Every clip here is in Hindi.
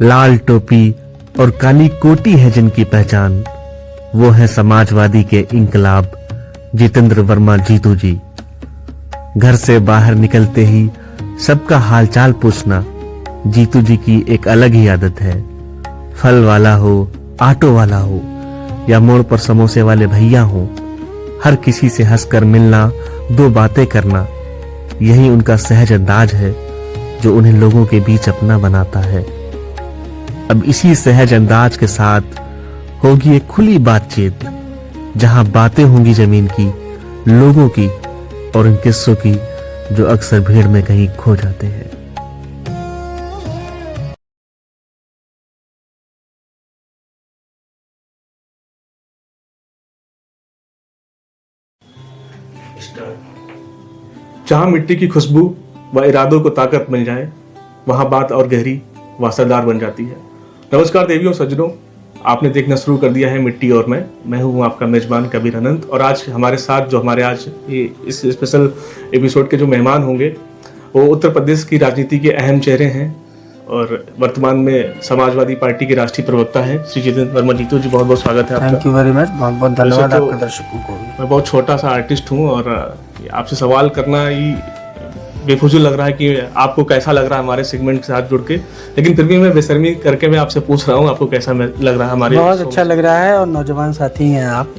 लाल टोपी और काली कोटी है जिनकी पहचान, वो है समाजवादी के इंकलाब जितेंद्र वर्मा जीतू जी। घर से बाहर निकलते ही सबका हालचाल पूछना जीतू जी की एक अलग ही आदत है। फल वाला हो, ऑटो वाला हो या मोड़ पर समोसे वाले भैया हो, हर किसी से हंसकर मिलना, दो बातें करना, यही उनका सहज अंदाज है जो उन्हें लोगों के बीच अपना बनाता है। अब इसी सहज अंदाज के साथ होगी एक खुली बातचीत, जहां बातें होंगी जमीन की, लोगों की और उन किस्सों की जो अक्सर भीड़ में कहीं खो जाते हैं। जहां मिट्टी की खुशबू व इरादों को ताकत मिल जाए, वहां बात और गहरी व असरदार बन जाती है। नमस्कार देवियों सज्जनों, आपने देखना शुरू कर दिया है मिट्टी और मैं हूं आपका मेजबान कबीर अनंत। और आज हमारे साथ जो हमारे आज ये इस स्पेशल एपिसोड के जो मेहमान होंगे वो उत्तर प्रदेश की राजनीति के अहम चेहरे हैं और वर्तमान में समाजवादी पार्टी के राष्ट्रीय प्रवक्ता हैं श्री जितेंद्र वर्मा जीतू जी। बहुत बहुत स्वागत है आपका। थैंक यू वेरी मच, बहुत बहुत धन्यवाद वैसे तो आपके दर्शकों को भी। मैं बहुत छोटा सा आर्टिस्ट हूँ और आपसे सवाल करना ही बेफुजूल लग रहा है कि आपको कैसा लग रहा है हमारे सेगमेंट के साथ जुड़ के, लेकिन फिर भी मैं बेशर्मी करके मैं आपसे पूछ रहा हूँ आपको कैसा लग रहा है हमारे। बहुत अच्छा लग रहा है और नौजवान साथी हैं आप,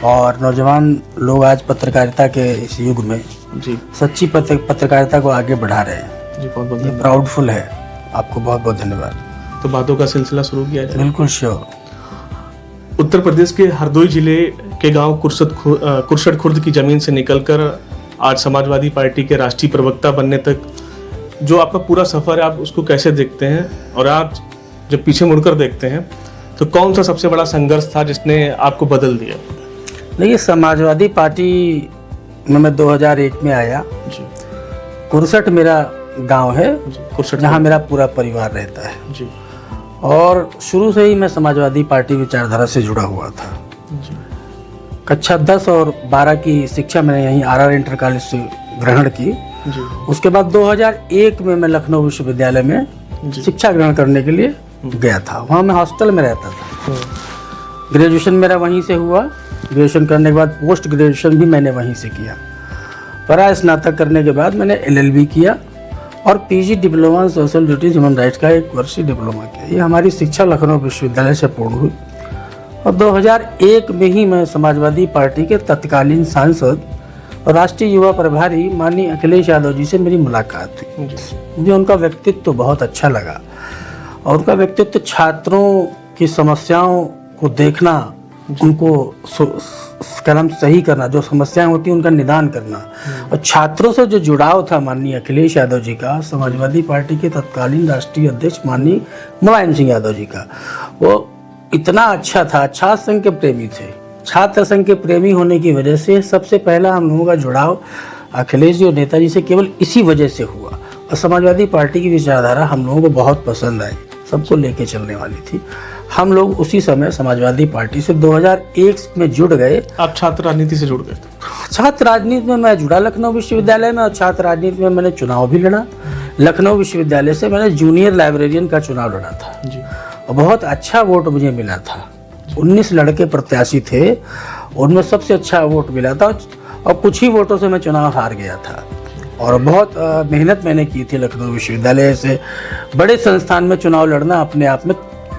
और नौजवान लोग आज पत्रकारिता के इस युग में जी सच्ची पत्रकारिता को आगे बढ़ा रहे हैं। जी बहुत बहुत ये धन्यवाद। प्राउडफुल है, आपको बहुत बहुत धन्यवाद। तो बातों का सिलसिला शुरू किया जाए। बिल्कुल श्योर। उत्तर प्रदेश के हरदोई जिले के गांव कुरसट खुर्द की जमीन से निकलकर आज समाजवादी पार्टी के राष्ट्रीय प्रवक्ता बनने तक जो आपका पूरा सफर है, आप उसको कैसे देखते हैं? और आज जब पीछे मुड़कर देखते हैं तो कौन सा सबसे बड़ा संघर्ष था जिसने आपको बदल दिया? देखिए, समाजवादी पार्टी में मैं 2001 में आया। जी कुरसट मेरा गांव है, कुरसट जहां मेरा पूरा परिवार रहता है, जी और शुरू से ही मैं समाजवादी पार्टी विचारधारा से जुड़ा हुआ था। जी कक्षा 10 और 12 की शिक्षा मैंने यहीं आर इंटर कॉलेज से ग्रहण की। जी उसके बाद 2001 में मैं लखनऊ विश्वविद्यालय में जी शिक्षा ग्रहण करने के लिए गया था। वहाँ मैं हॉस्टल में रहता था। ग्रेजुएशन मेरा वहीं से हुआ। ग्रेजुएशन करने के बाद पोस्ट ग्रेजुएशन भी मैंने वहीं से किया। परा स्नातक करने के बाद मैंने LLB किया और PG diploma in social duties human rights का 1 वर्षीय डिप्लोमा किया। ये हमारी शिक्षा लखनऊ विश्वविद्यालय से पूर्ण हुई और 2001 में ही मैं समाजवादी पार्टी के तत्कालीन सांसद और राष्ट्रीय युवा प्रभारी माननीय अखिलेश यादव जी से मेरी मुलाकात हुई। मुझे उनका व्यक्तित्व तो बहुत अच्छा लगा और उनका व्यक्तित्व छात्रों की समस्याओं को देखना, उनको कलम सही करना, जो समस्याएं होती हैं उनका निदान करना, और छात्रों से जो जुड़ाव था माननीय अखिलेश यादव जी का, समाजवादी पार्टी के तत्कालीन राष्ट्रीय अध्यक्ष माननीय मुलायम सिंह यादव जी का, वो इतना अच्छा था। छात्र संघ के प्रेमी थे। छात्र संघ के प्रेमी होने की वजह से सबसे पहला हम लोगों का जुड़ाव अखिलेश जी और नेताजी से केवल इसी वजह से हुआ, और समाजवादी पार्टी की विचारधारा हम लोगों को बहुत पसंद आई, सबको लेके चलने वाली थी। हम लोग उसी समय समाजवादी पार्टी से 2001 में जुड़ गए। आप छात्र राजनीति से जुड़ गए थे? छात्र राजनीति में मैं जुड़ा लखनऊ विश्वविद्यालय में, और छात्र राजनीति में मैंने चुनाव भी लड़ा। लखनऊ विश्वविद्यालय से मैंने जूनियर लाइब्रेरियन का चुनाव लड़ा था जी और बहुत अच्छा वोट मुझे मिला था। 19 लड़के प्रत्याशी थे, उनमें सबसे अच्छा वोट मिला था और कुछ ही वोटों से मैं चुनाव हार गया था। और बहुत मेहनत मैंने की थी। लखनऊ विश्वविद्यालय से बड़े संस्थान में चुनाव लड़ना अपने आप में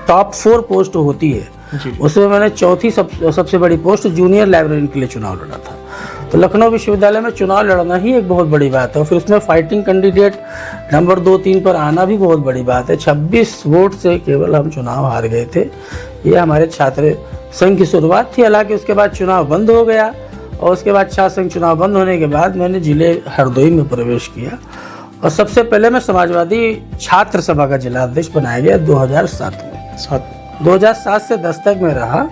टॉप 4 पोस्ट होती है, उसमें मैंने चौथी सबसे बड़ी पोस्ट जूनियर लाइब्रेरियन के लिए चुनाव लड़ा था। तो लखनऊ विश्वविद्यालय में चुनाव लड़ना ही एक बहुत बड़ी बात है, और फिर उसमें फाइटिंग कैंडिडेट नंबर 2-3 पर आना भी बहुत बड़ी बात है। 26 वोट से केवल हम चुनाव हार गए थे। ये हमारे छात्र संघ की शुरुआत थी। हालांकि उसके बाद चुनाव बंद हो गया, और उसके बाद छात्र संघ चुनाव बंद होने के बाद मैंने जिले हरदोई में प्रवेश किया, और सबसे पहले मैं समाजवादी छात्र सभा का जिला अध्यक्ष बनाया गया 2007 में। 2007 से 10 तक में रहा।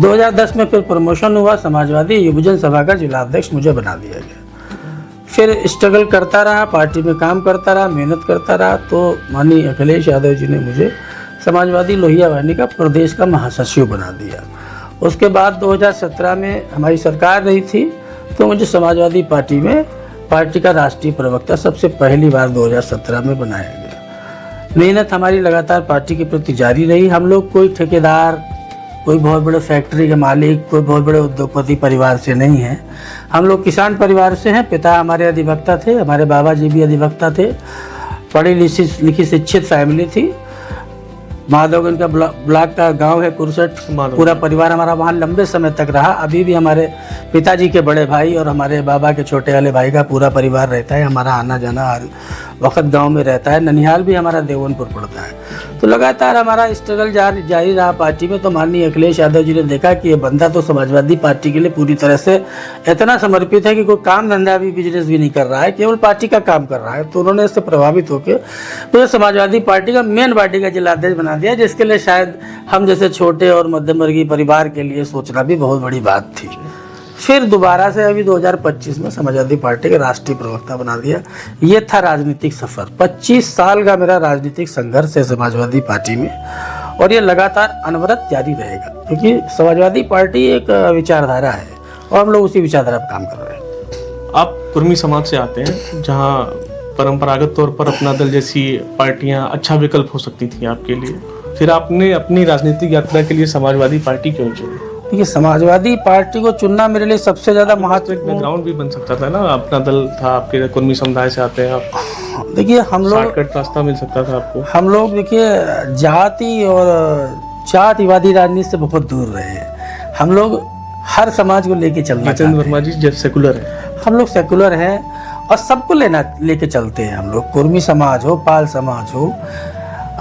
2010 में फिर प्रमोशन हुआ, समाजवादी युवजन सभा का जिला अध्यक्ष मुझे बना दिया गया। फिर स्ट्रगल करता रहा, पार्टी में काम करता रहा, मेहनत करता रहा, तो माननीय अखिलेश यादव जी ने मुझे समाजवादी लोहिया वाहिनी का प्रदेश का महासचिव बना दिया। उसके बाद 2017 में हमारी सरकार रही थी, तो मुझे समाजवादी पार्टी में पार्टी का राष्ट्रीय प्रवक्ता सबसे पहली बार 2017 में बनाया गया। मेहनत हमारी लगातार पार्टी के प्रति जारी रही। हम लोग कोई ठेकेदार, कोई बहुत बड़े फैक्ट्री के मालिक, कोई बहुत बड़े उद्योगपति परिवार से नहीं हैं। हम लोग किसान परिवार से हैं। पिता हमारे अधिवक्ता थे, हमारे बाबा जी भी अधिवक्ता थे। पढ़ी लिखी शिक्षित फैमिली थी। माधवगंज का ब्लॉक का गांव है कुरसठ। पूरा परिवार हमारा वहाँ लंबे समय तक रहा। अभी भी हमारे पिताजी के बड़े भाई और हमारे बाबा के छोटे वाले भाई का पूरा परिवार रहता है। हमारा आना जाना हर वक्त गांव में रहता है। ननिहाल भी हमारा देवनपुर पड़ता है। तो लगातार हमारा स्ट्रगल जारी रहा पार्टी में। तो माननीय अखिलेश यादव जी ने देखा कि ये बंदा तो समाजवादी पार्टी के लिए पूरी तरह से इतना समर्पित है कि कोई काम धंधा भी, बिजनेस भी नहीं कर रहा है, केवल पार्टी का काम कर रहा है। तो उन्होंने इससे प्रभावित होकर तो समाजवादी पार्टी का मेन पार्टी का जिलाध्यक्ष बना दिया, जिसके लिए शायद हम जैसे छोटे और मध्यम वर्गीय परिवार के लिए सोचना भी बहुत बड़ी बात थी। फिर दोबारा से अभी 2025 में समाजवादी पार्टी के राष्ट्रीय प्रवक्ता बना दिया। ये था राजनीतिक सफर। 25 साल का मेरा राजनीतिक संघर्ष है समाजवादी पार्टी में, और ये लगातार अनवरत जारी रहेगा, क्योंकि समाजवादी पार्टी एक विचारधारा है और हम लोग उसी विचारधारा पर काम कर रहे हैं। आप कुर्मी समाज से आते हैं, जहाँ परंपरागत तौर पर अपना दल जैसी पार्टियां अच्छा विकल्प हो सकती थी आपके लिए। फिर आपने अपनी राजनीतिक यात्रा के लिए समाजवादी पार्टी क्यों चुनी? देखिए, समाजवादी पार्टी को चुनना मेरे लिए सबसे ज्यादा महत्वपूर्ण बैकग्राउंड भी बन सकता था ना, अपना दल था, आपके कुर्मी समुदाय से आते हैं आप। देखिए, हम लोग शॉर्टकट रास्ता मिल सकता था आपको। हम लोग देखिए जाति और जातिवादी राजनीति से बहुत दूर रहे हैं। हम लोग हर समाज को लेके चलना चाहते हैं। जितेंद्र वर्मा जी जब सेकुलर है, हम लोग सेकुलर हैं और सबको लेके चलते हैं। हम लोग कुर्मी समाज हो, पाल समाज हो,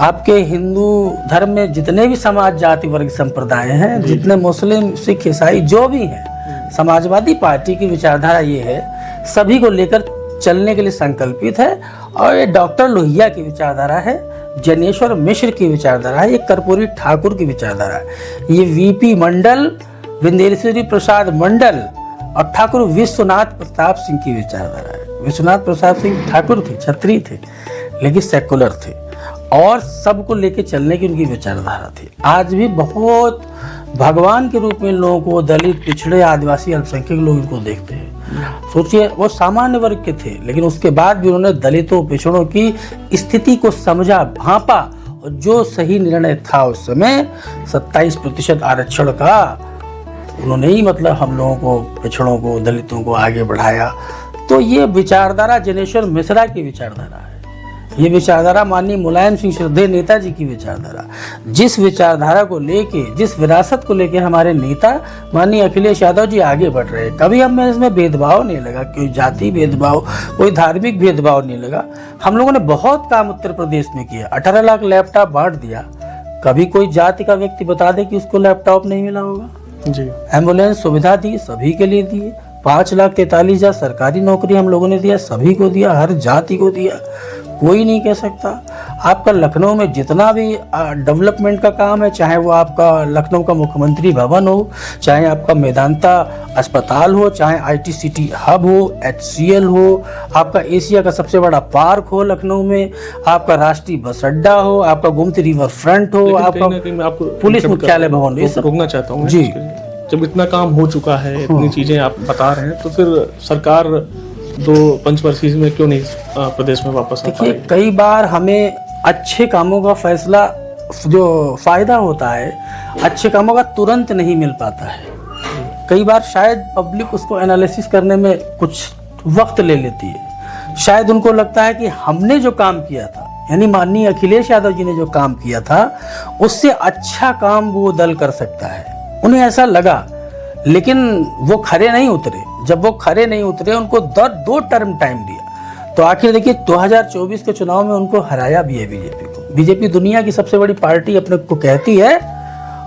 आपके हिंदू धर्म में जितने भी समाज, जाति, वर्ग, संप्रदाय हैं, जितने मुस्लिम, सिख, ईसाई जो भी हैं, समाजवादी पार्टी की विचारधारा ये है, सभी को लेकर चलने के लिए संकल्पित है। और ये डॉक्टर लोहिया की विचारधारा है, जनेश्वर मिश्र की विचारधारा है, ये कर्पूरी ठाकुर की विचारधारा है, ये वीपी मंडल, विंदेश्वरी प्रसाद मंडल और ठाकुर विश्वनाथ प्रताप सिंह की विचारधारा है। विश्वनाथ प्रसाद सिंह ठाकुर थे, क्षत्रिय थे, लेकिन सेकुलर थे और सबको लेके चलने की उनकी विचारधारा थी। आज भी बहुत भगवान के रूप में इन लोगों को, दलित, पिछड़े, आदिवासी, अल्पसंख्यक लोग इनको देखते हैं। सोचिए, वो सामान्य वर्ग के थे, लेकिन उसके बाद भी उन्होंने दलितों, पिछड़ों की स्थिति को समझा, भांपा, और जो सही निर्णय था उस समय 27% आरक्षण का, उन्होंने ही मतलब हम लोगों को, पिछड़ों को, दलितों को आगे बढ़ाया। तो ये विचारधारा जनेश्वर मिश्रा की विचारधारा है। ये विचारधारा माननीय मुलायम सिंह श्रद्धेय नेताजी की विचारधारा। जिस विचारधारा को लेके, जिस विरासत को लेके हमारे नेता माननीय अखिलेश यादव जी आगे बढ़ रहे हैं, कभी हमें इसमें भेदभाव नहीं लगा, कोई जाति भेदभाव, कोई धार्मिक भेदभाव नहीं लगा। हम लोगों ने बहुत काम उत्तर प्रदेश में किया। 18 लाख लैपटॉप बांट दिया। कभी कोई जाति का व्यक्ति बता दे कि उसको लैपटॉप नहीं मिला होगा जी। एम्बुलेंस सुविधा दी, सभी के लिए दिए। 5,43,000 सरकारी नौकरी हम लोगों ने दिया, सभी को दिया, हर जाति को दिया। कोई नहीं कह सकता। आपका लखनऊ में जितना भी डेवलपमेंट का काम है, चाहे वो आपका लखनऊ का मुख्यमंत्री भवन हो, चाहे आपका मेदांता अस्पताल हो, चाहे ITCT हब हो, HCL हो, आपका एशिया का सबसे बड़ा पार्क हो लखनऊ में, आपका राष्ट्रीय बस अड्डा हो, आपका गोमती रिवर फ्रंट हो, आपका पुलिस मुख्यालय भवन, ये सब रोकना चाहता हूँ जी। जब इतना काम हो चुका है, इतनी चीजें आप बता रहे हैं, तो फिर सरकार 2 पंचवर्षीय में क्यों नहीं प्रदेश में वापस आ पाई? देखिए, कई बार हमें अच्छे कामों का फैसला, जो फायदा होता है अच्छे कामों का, तुरंत नहीं मिल पाता है। कई बार शायद पब्लिक उसको एनालिसिस करने में कुछ वक्त ले लेती है। शायद उनको लगता है कि हमने जो काम किया था, यानी माननीय अखिलेश यादव जी ने जो काम किया था, उससे अच्छा काम वो दल कर सकता है। उन्हें ऐसा लगा, लेकिन वो खरे नहीं उतरे। जब वो खरे नहीं उतरे, उनको 2 टर्म टाइम दिया, तो आखिर देखिए 2024 के चुनाव में उनको हराया भी है बीजेपी को। बीजेपी दुनिया की सबसे बड़ी पार्टी अपने को कहती है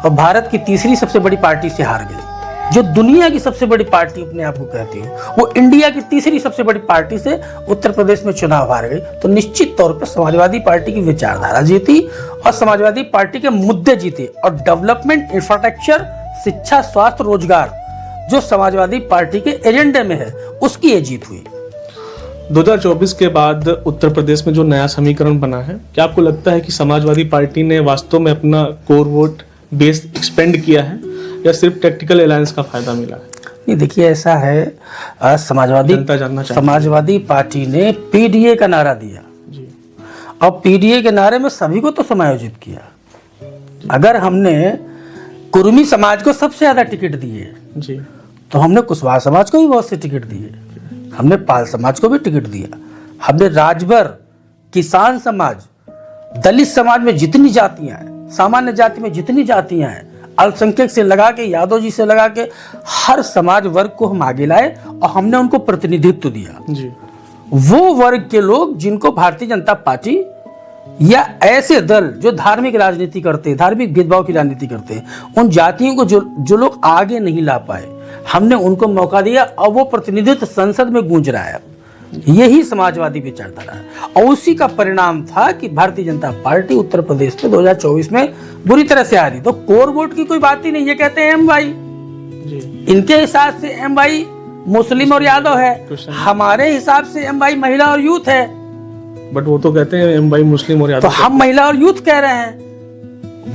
और भारत की तीसरी सबसे बड़ी पार्टी से हार गई। जो दुनिया की सबसे बड़ी पार्टी अपने आप को कहती है, वो इंडिया की तीसरी सबसे बड़ी पार्टी से उत्तर प्रदेश में चुनाव हार गई। तो निश्चित तौर पर समाजवादी पार्टी की विचारधारा जीती और समाजवादी पार्टी के मुद्दे जीते, और डेवलपमेंट, इंफ्रास्ट्रक्चर, शिक्षा, स्वास्थ्य, रोजगार जो समाजवादी पार्टी के एजेंडे में है, उसकी ये जीत हुई। 2024 के बाद उत्तर प्रदेश में जो नया समीकरण बना है, क्या आपको लगता है कि समाजवादी पार्टी ने वास्तव में अपना कोर वोट बेस एक्सपेंड किया है, या सिर्फ टैक्टिकल अलायंस का फायदा मिला है? नहीं, देखिए ऐसा है, समाजवादी पार्टी ने PDA का नारा दिया, और पीडीए के नारे में सभी को तो समायोजित किया। अगर हमने कुर्मी समाज को सबसे ज्यादा टिकट दिए जी, तो हमने कुशवाहा समाज को भी बहुत से टिकट दिए, हमने पाल समाज को भी टिकट दिया, हमने राजभर, किसान समाज, दलित समाज में जितनी जातियां हैं, सामान्य जाति में जितनी जातियां हैं, अल्पसंख्यक से लगा के यादव जी से लगा के हर समाज वर्ग को हम आगे लाए और हमने उनको प्रतिनिधित्व दिया। जी, वो वर्ग के लोग जिनको भारतीय जनता पार्टी या ऐसे दल जो धार्मिक राजनीति करते हैं, धार्मिक भेदभाव की राजनीति करते हैं, उन जातियों को जो लोग आगे नहीं ला पाए, हमने उनको मौका दिया और वो प्रतिनिधित्व संसद में गूंज रहा है। यही समाजवादी विचारधारा है और उसी का परिणाम था कि भारतीय जनता पार्टी उत्तर प्रदेश में 2024 में बुरी तरह से आ रही। तो कोर वोट की कोई बात ही नहीं, ये कहते हैं एम वाई, इनके हिसाब से एम वाई मुस्लिम और यादव है, हमारे हिसाब से एम वाई महिला और यूथ है। बट वो तो कहते हैं एम वाई मुस्लिम और यादव, तो हम महिला और यूथ कह रहे हैं,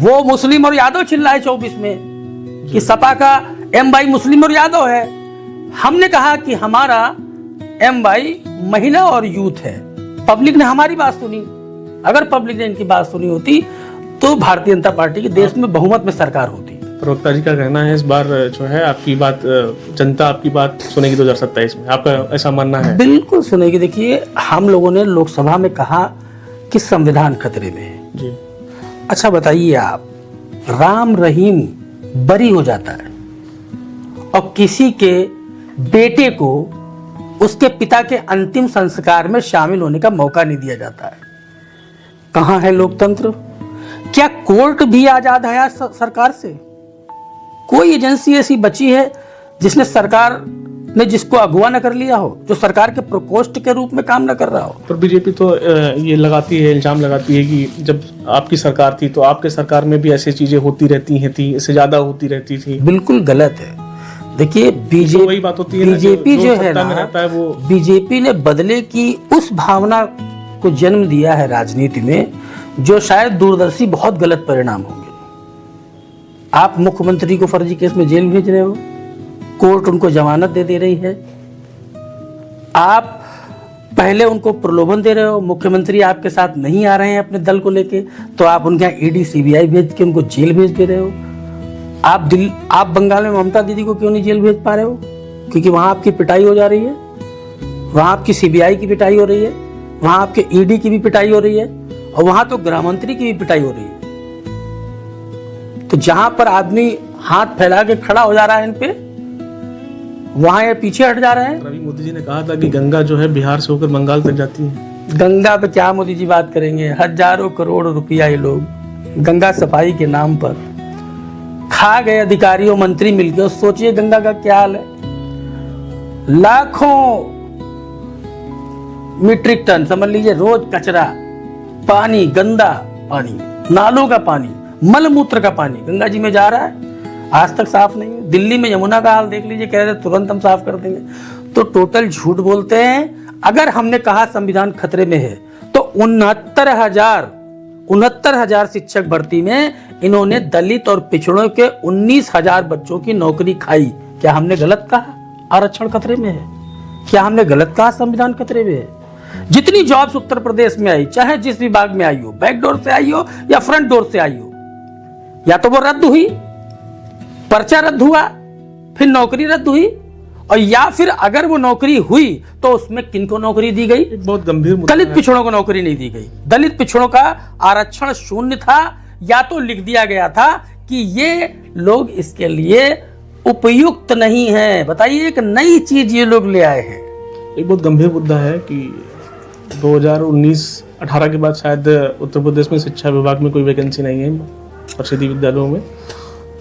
वो मुस्लिम और यादव चिल्ला है 24 में कि सपा का एम वाई मुस्लिम और यादव है। हमने कहा कि हमारा एम वाई महिला और यूथ है। पब्लिक ने हमारी बात सुनी, अगर पब्लिक ने इनकी बात सुनी होती तो भारतीय जनता पार्टी के देश में बहुमत में सरकार होती। प्रवक्ता जी का कहना है इस बार जो है आपकी बात, जनता आपकी बात सुनेगी 2027 में, आपका ऐसा मानना है? बिल्कुल सुनेगी। देखिए, हम लोगों ने लोकसभा में कहा कि संविधान खतरे में है जी। अच्छा बताइए आप, राम रहीम बरी हो जाता है और किसी के बेटे को उसके पिता के अंतिम संस्कार में शामिल होने का मौका नहीं दिया जाता है। कहां है लोकतंत्र? क्या कोर्ट भी आजाद है सरकार से? कोई एजेंसी ऐसी बची है जिसने सरकार ने जिसको अगुवा न कर लिया हो, जो सरकार के प्रकोष्ठ के रूप में काम न कर रहा हो? पर बीजेपी तो ये लगाती है, इल्जाम लगाती है कि जब आपकी सरकार थी तो आपके सरकार में भी ऐसी चीजें होती रहती हैं, थी इससे ज्यादा होती रहती थी। बिल्कुल गलत है। देखिए, तो वही बात होती है, बीजेपी जो है ना, रहता है वो बीजेपी ने बदले की उस भावना को जन्म दिया है राजनीति में, जो शायद दूरदर्शी बहुत गलत परिणाम होंगे। आप मुख्यमंत्री को फर्जी केस में जेल भेज रहे हो, कोर्ट उनको जमानत दे रही है, आप पहले उनको प्रलोभन दे रहे हो, मुख्यमंत्री आपके साथ नहीं आ रहे हैं अपने दल को लेके, तो आप उनके यहाँ ईडी सीबीआई भेज के उनको जेल भेज दे रहे हो। आप बंगाल में ममता दीदी को क्यों नहीं जेल भेज पा रहे हो? क्योंकि वहां आपकी पिटाई हो जा रही है, वहां आपकी सीबीआई की पिटाई हो रही है, वहां आपके ईडी की भी पिटाई हो रही है और वहां तो गृह मंत्री की भी पिटाई हो रही है। तो जहां पर आदमी हाथ फैला के खड़ा हो जा रहा है इन पे, वहां ये पीछे हट जा रहे हैं। अभी मोदी जी ने कहा था कि गंगा जो है बिहार से होकर बंगाल तक जाती है। गंगा पे क्या मोदी जी बात करेंगे? हजारों करोड़ रुपया ये लोग गंगा सफाई के नाम पर खा गए, अधिकारियों मंत्री मिलकर। सोचिए गंगा का क्या हाल है। लाखों मीट्रिक टन समझ लीजिए रोज कचरा, पानी, गंदा पानी, नालों का पानी, मलमूत्र का पानी गंगा जी में जा रहा है, आज तक साफ नहीं है। दिल्ली में यमुना का हाल देख लीजिए, कह रहे तुरंत हम साफ कर देंगे। तो टोटल झूठ बोलते हैं। अगर हमने कहा संविधान खतरे में है तो 69,000 शिक्षक भर्ती में इन्होंने दलित और पिछड़ों के 19,000 बच्चों की नौकरी खाई। क्या हमने गलत कहा आरक्षण खतरे में है? क्या हमने गलत कहा संविधान खतरे में है? जितनी जॉब्स उत्तर प्रदेश में आई, चाहे जिस विभाग में आई हो, बैक डोर से आई हो या फ्रंट डोर से आई हो, या तो वो रद्द हुई, पर्चा रद्द हुआ, फिर नौकरी रद्द हुई, और या फिर अगर वो नौकरी हुई तो उसमें किनको नौकरी दी गई? बहुत गंभीर मुद्दा दलित पिछड़ों को नौकरी नहीं दी गई। दलित पिछड़ों का आरक्षण शून्य था, या तो लिख दिया गया था कि ये लोग इसके लिए उपयुक्त नहीं है। बताइए, एक नई चीज ये लोग ले आए हैं। एक बहुत गंभीर मुद्दा है कि 2019-18 के बाद शायद उत्तर प्रदेश में शिक्षा विभाग में कोई वैकेंसी नहीं है परिषदीय विद्यालयों में।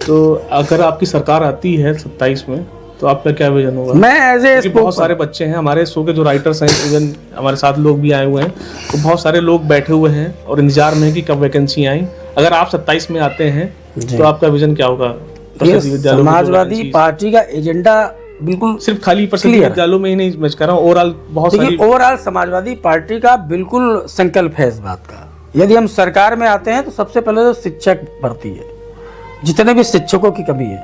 तो अगर आपकी सरकार आती है 27 में तो आपका क्या विजन होगा? मैं एज बहुत सारे बच्चे हैं हमारे शो के, जो राइटर्स हैं, इवन हमारे साथ लोग भी आए हुए हैं, तो बहुत सारे लोग बैठे हुए हैं और इंतजार में है कि कब वैकेंसी आई। अगर आप 27 में आते हैं तो आपका विजन क्या होगा? समाजवादी पार्टी का एजेंडा बिल्कुल सिर्फ खाली परिषदीय विद्यालयों में ही नहीं मैं कह रहा हूँ, ओवरऑल बहुत सारी ओवरऑल समाजवादी पार्टी का बिल्कुल संकल्प है इस बात का। यदि हम सरकार में आते हैं तो सबसे पहले तो शिक्षक भर्ती है, जितने भी शिक्षकों की कमी है,